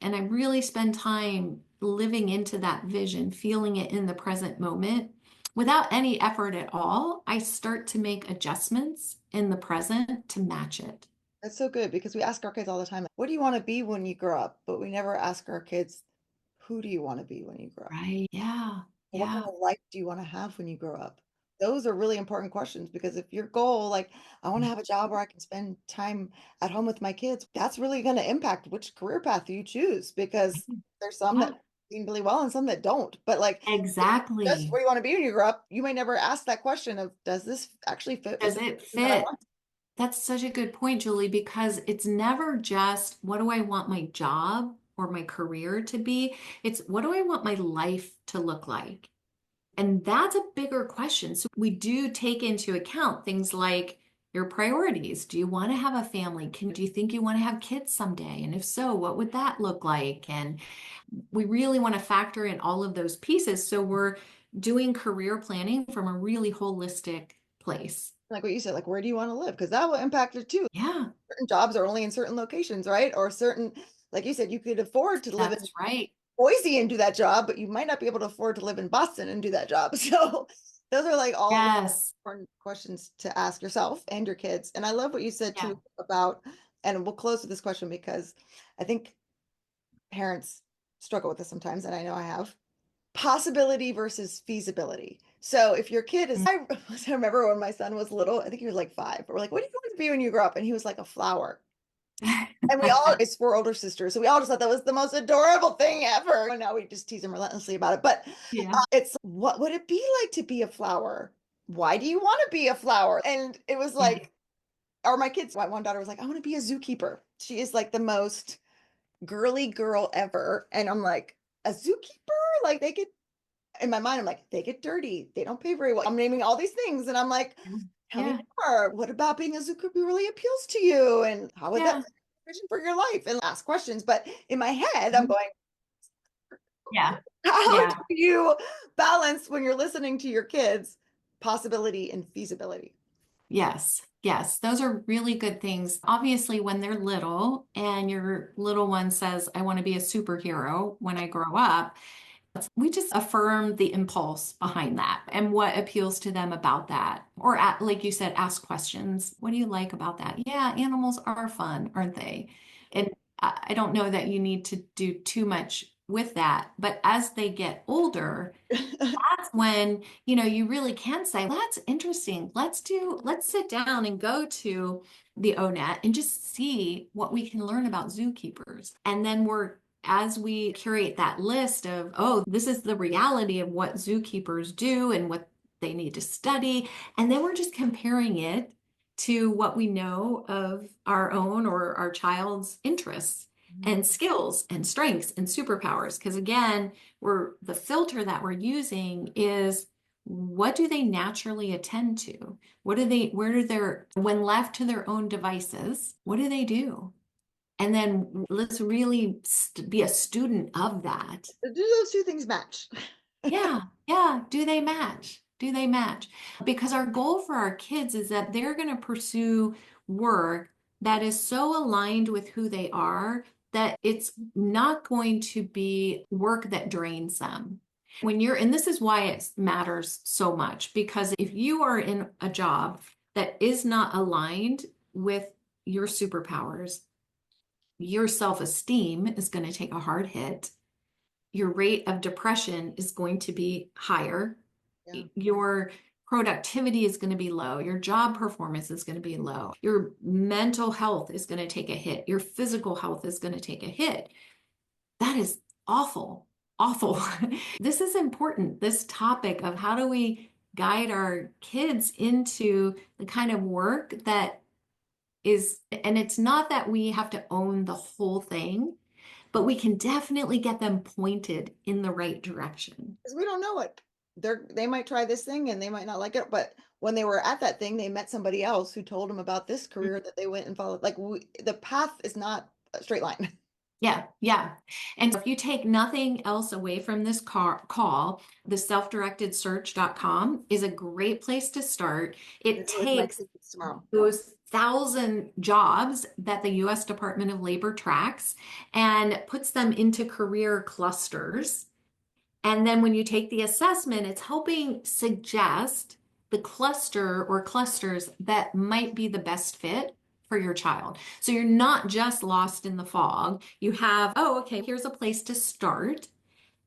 and I really spend time living into that vision, feeling it in the present moment, without any effort at all, I start to make adjustments in the present to match it.
that's so good because we ask our kids all the time, what do you want to be when you grow up? But we never ask our kids, who do you want to be when you grow up?
Right? Yeah.
What kind
Yeah.
of life do you want to have when you grow up? Those are really important questions because if your goal, like, I want to have a job where I can spend time at home with my kids, that's really going to impact which career path you choose because there's some
Yeah.
that do really well and some that don't. But like, just
Exactly.
where you want to be when you grow up, you may never ask that question of, does this actually fit with
Does
the
it
person that I
fit?
want?
That's such a good point, Julie, because it's never just what do I want my job or my career to be? It's what do I want my life to look like? And that's a bigger question. So we do take into account things like your priorities. Do you want to have a family? Do you think you want to have kids someday? And if so, what would that look like? And we really want to factor in all of those pieces. So we're doing career planning from a really holistic place.
Like what you said, like, where do you want to live? Because that will impact it too.
Yeah,
Certain jobs are only in certain locations, right? Or certain, like you said, you could afford to live in
that's right.
Boise and do that job, but you might not be able to afford to live in Boston and do that job. So those are like all
Yes.
important questions to ask yourself and your kids. And I love what you said
Yeah.
too about, and we'll close with this question because I think parents struggle with this sometimes, and I know I have. Possibility versus feasibility. So if your kid is,
Mm.
I remember when my son was little, I think he was like 5, but we're like, what do you want to be when you grow up? And he was like a flower. And we all, it's four older sisters. So we all just thought that was the most adorable thing ever. And now we just tease him relentlessly about it. But
Yeah.
it's what would it be like to be a flower? Why do you want to be a flower? And it was
Yeah.
like, or my kids, my one daughter was like, I want to be a zookeeper. She is like the most girly girl ever. And I'm like, a zookeeper? Like they get, in my mind, I'm like, they get dirty. They don't pay very well. I'm naming all these things. And I'm like, tell me
Yeah.
more. What about being a zookeeper really appeals to you? And how would that
Yeah.
vision for your life? And ask questions. But in my head, I'm
Mhm.
going,
Yeah.
how do
Yeah.
you balance when you're listening to your kids possibility and feasibility?
Yes. Yes. Those are really good things. Obviously, when they're little and your little one says, I want to be a superhero when I grow up, we just affirm the impulse behind that and what appeals to them about that. Or, like you said, ask questions. What do you like about that? Yeah, animals are fun, aren't they? And I don't know that you need to do too much with that. But as they get older, that's when, you really can say, that's interesting. Let's sit down and go to the ONET and just see what we can learn about zookeepers. And then as we curate that list of, oh, this is the reality of what zookeepers do and what they need to study. And then we're just comparing it to what we know of our own or our child's interests and skills and strengths and superpowers. Because again, the filter that we're using is, what do they naturally attend to? Where do their, when left to their own devices, what do they do? And then let's really be a student of that.
Do those two things match?
Yeah, yeah. Do they match? Do they match? Because our goal for our kids is that they're going to pursue work that is so aligned with who they are that it's not going to be work that drains them. And this is why it matters so much, because if you are in a job that is not aligned with your superpowers, your self-esteem is going to take a hard hit. Your rate of depression is going to be higher.
Yeah.
Your productivity is going to be low. Your job performance is going to be low. Your mental health is going to take a hit. Your physical health is going to take a hit. That is awful, awful. This is important. This topic of how do we guide our kids into the kind of work that is, and it's not that we have to own the whole thing, but we can definitely get them pointed in the right direction.
Because we don't know it. They might try this thing and they might not like it, but when they were at that thing, they met somebody else who told them about this career that they went and followed. Like the path is not a straight line.
Yeah, yeah. And if you take nothing else away from this call, the self-directed search.com is a great place to start.
I'm
It
gonna with my
takes
kids tomorrow.
those 1,000 jobs that the US Department of Labor tracks and puts them into career clusters. And then when you take the assessment, it's helping suggest the cluster or clusters that might be the best fit for your child. So you're not just lost in the fog. You have, oh, okay, here's a place to start.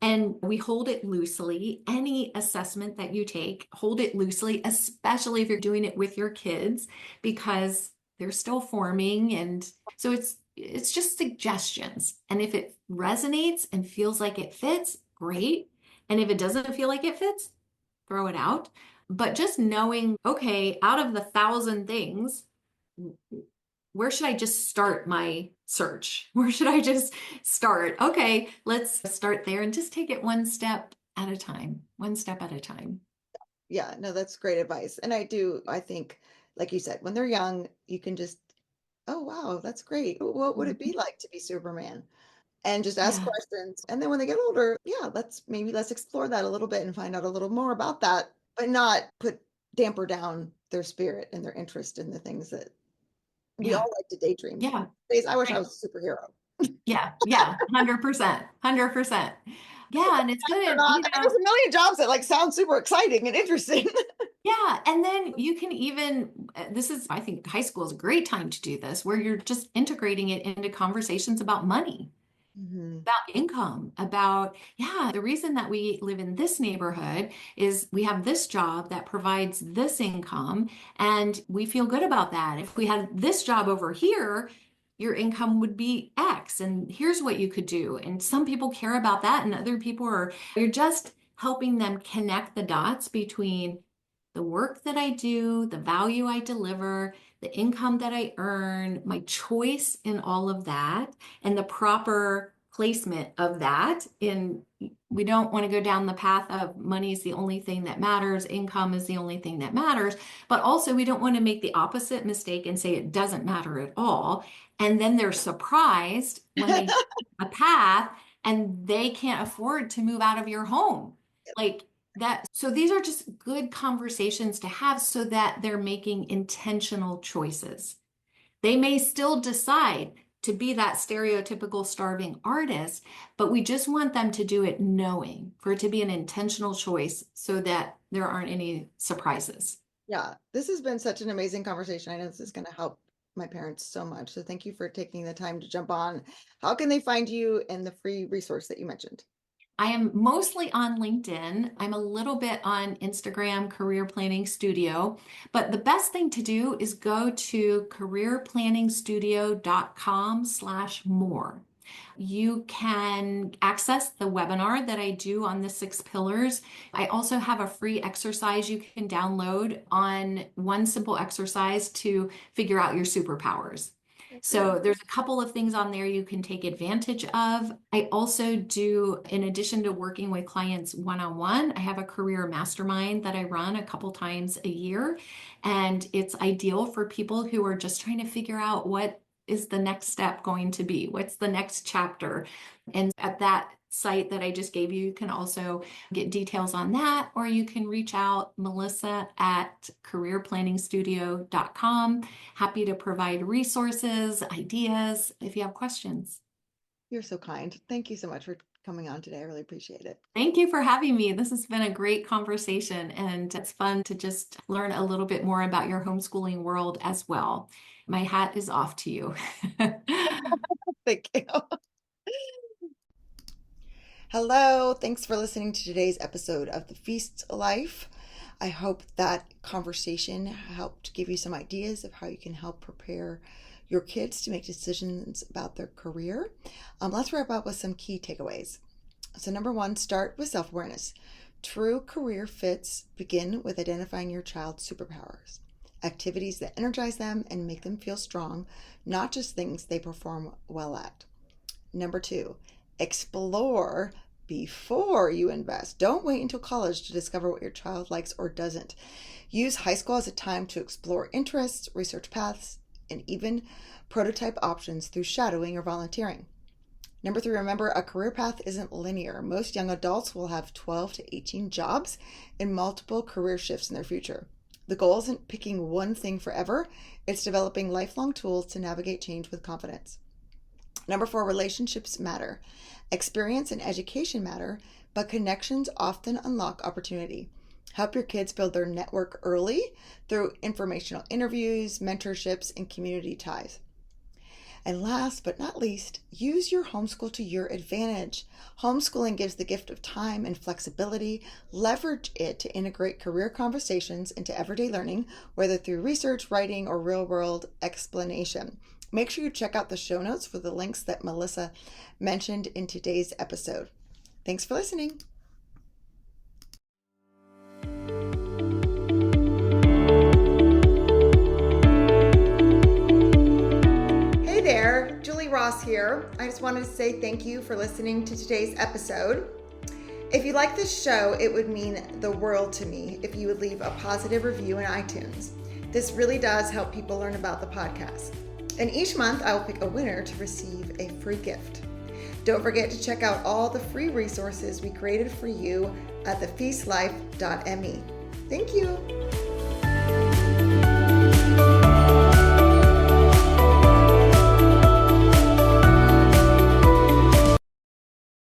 And we hold it loosely. Any assessment that you take, hold it loosely, especially if you're doing it with your kids, because they're still forming. And so it's just suggestions. And if it resonates and feels like it fits, great. And if it doesn't feel like it fits, throw it out. But just knowing, okay, out of the 1,000 things, where should I just start my search? Where should I just start? Okay, let's start there and just take it one step at a time, one step at a time.
Yeah, no, that's great advice. And I think, like you said, when they're young, you can just, oh, wow, that's great. What would it be
Mhm.
like to be Superman? And just ask
Yeah,
questions. And then when they get older, yeah, let's explore that a little bit and find out a little more about that, but not put damper down their spirit and their interest in the things that we
yeah,
all like to daydream.
yeah,
Days, I wish I
right.
was a superhero.
Yeah, yeah, 100%, 100%. Yeah, and it's
Or
good,
not. I mean, there's a million jobs that like sound super exciting and interesting.
yeah, and then you can even, this is, I think high school is a great time to do this, where you're just integrating it into conversations about money,
Mhm.
about income, about, yeah, the reason that we live in this neighborhood is we have this job that provides this income, and we feel good about that. If we had this job over here, your income would be X, and here's what you could do. And some people care about that, and other people you're just helping them connect the dots between the work that I do, the value I deliver, the income that I earn, my choice in all of that, and the proper placement of that. In we don't want to go down the path of money is the only thing that matters, income is the only thing that matters, but also we don't want to make the opposite mistake and say it doesn't matter at all. And then they're surprised when they a path and they can't afford to move out of your home. Like that. So these are just good conversations to have so that they're making intentional choices. They may still decide to be that stereotypical starving artist, but we just want them to do it knowing, for it to be an intentional choice so that there aren't any surprises.
Yeah, this has been such an amazing conversation. I know this is going to help my parents so much. So thank you for taking the time to jump on. How can they find you in the free resource that you mentioned?
I am mostly on LinkedIn. I'm a little bit on Instagram, Career Planning Studio. But the best thing to do is go to careerplanningstudio.com/more. You can access the webinar that I do on the 6 pillars. I also have a free exercise you can download on one simple exercise to figure out your superpowers. So there's a couple of things on there you can take advantage of. I also do, in addition to working with clients one-on-one, I have a career mastermind that I run a couple times a year. And it's ideal for people who are just trying to figure out what is the next step going to be? What's the next chapter? And at that site that I just gave you, you can also get details on that, or you can reach out, Melissa at careerplanningstudio.com. Happy to provide resources, ideas, if you have questions.
You're so kind. Thank you so much for coming on today. I really appreciate it.
Thank you for having me. This has been a great conversation, and it's fun to just learn a little bit more about your homeschooling world as well. My hat is off to you.
Thank you. Hello, thanks for listening to today's episode of The Feast Life. I hope that conversation helped give you some ideas of how you can help prepare your kids to make decisions about their career. Let's wrap up with some key takeaways. So number one, start with self-awareness. True career fits begin with identifying your child's superpowers, activities that energize them and make them feel strong, not just things they perform well at. Number two, explore before you invest. Don't wait until college to discover what your child likes or doesn't. Use high school as a time to explore interests, research paths, and even prototype options through shadowing or volunteering. Number three, remember a career path isn't linear. Most young adults will have 12 to 18 jobs and multiple career shifts in their future. The goal isn't picking one thing forever. It's developing lifelong tools to navigate change with confidence. Number four, relationships matter. Experience and education matter, but connections often unlock opportunity. Help your kids build their network early through informational interviews, mentorships, and community ties. And last but not least, use your homeschool to your advantage. Homeschooling gives the gift of time and flexibility. Leverage it to integrate career conversations into everyday learning, whether through research, writing, or real-world explanation. Make sure you check out the show notes for the links that Melissa mentioned in today's episode. Thanks for listening. Hey there, Julie Ross here. I just wanted to say thank you for listening to today's episode. If you like this show, it would mean the world to me if you would leave a positive review in iTunes. This really does help people learn about the podcast. And each month I will pick a winner to receive a free gift. Don't forget to check out all the free resources we created for you at thefeastlife.me. Thank you.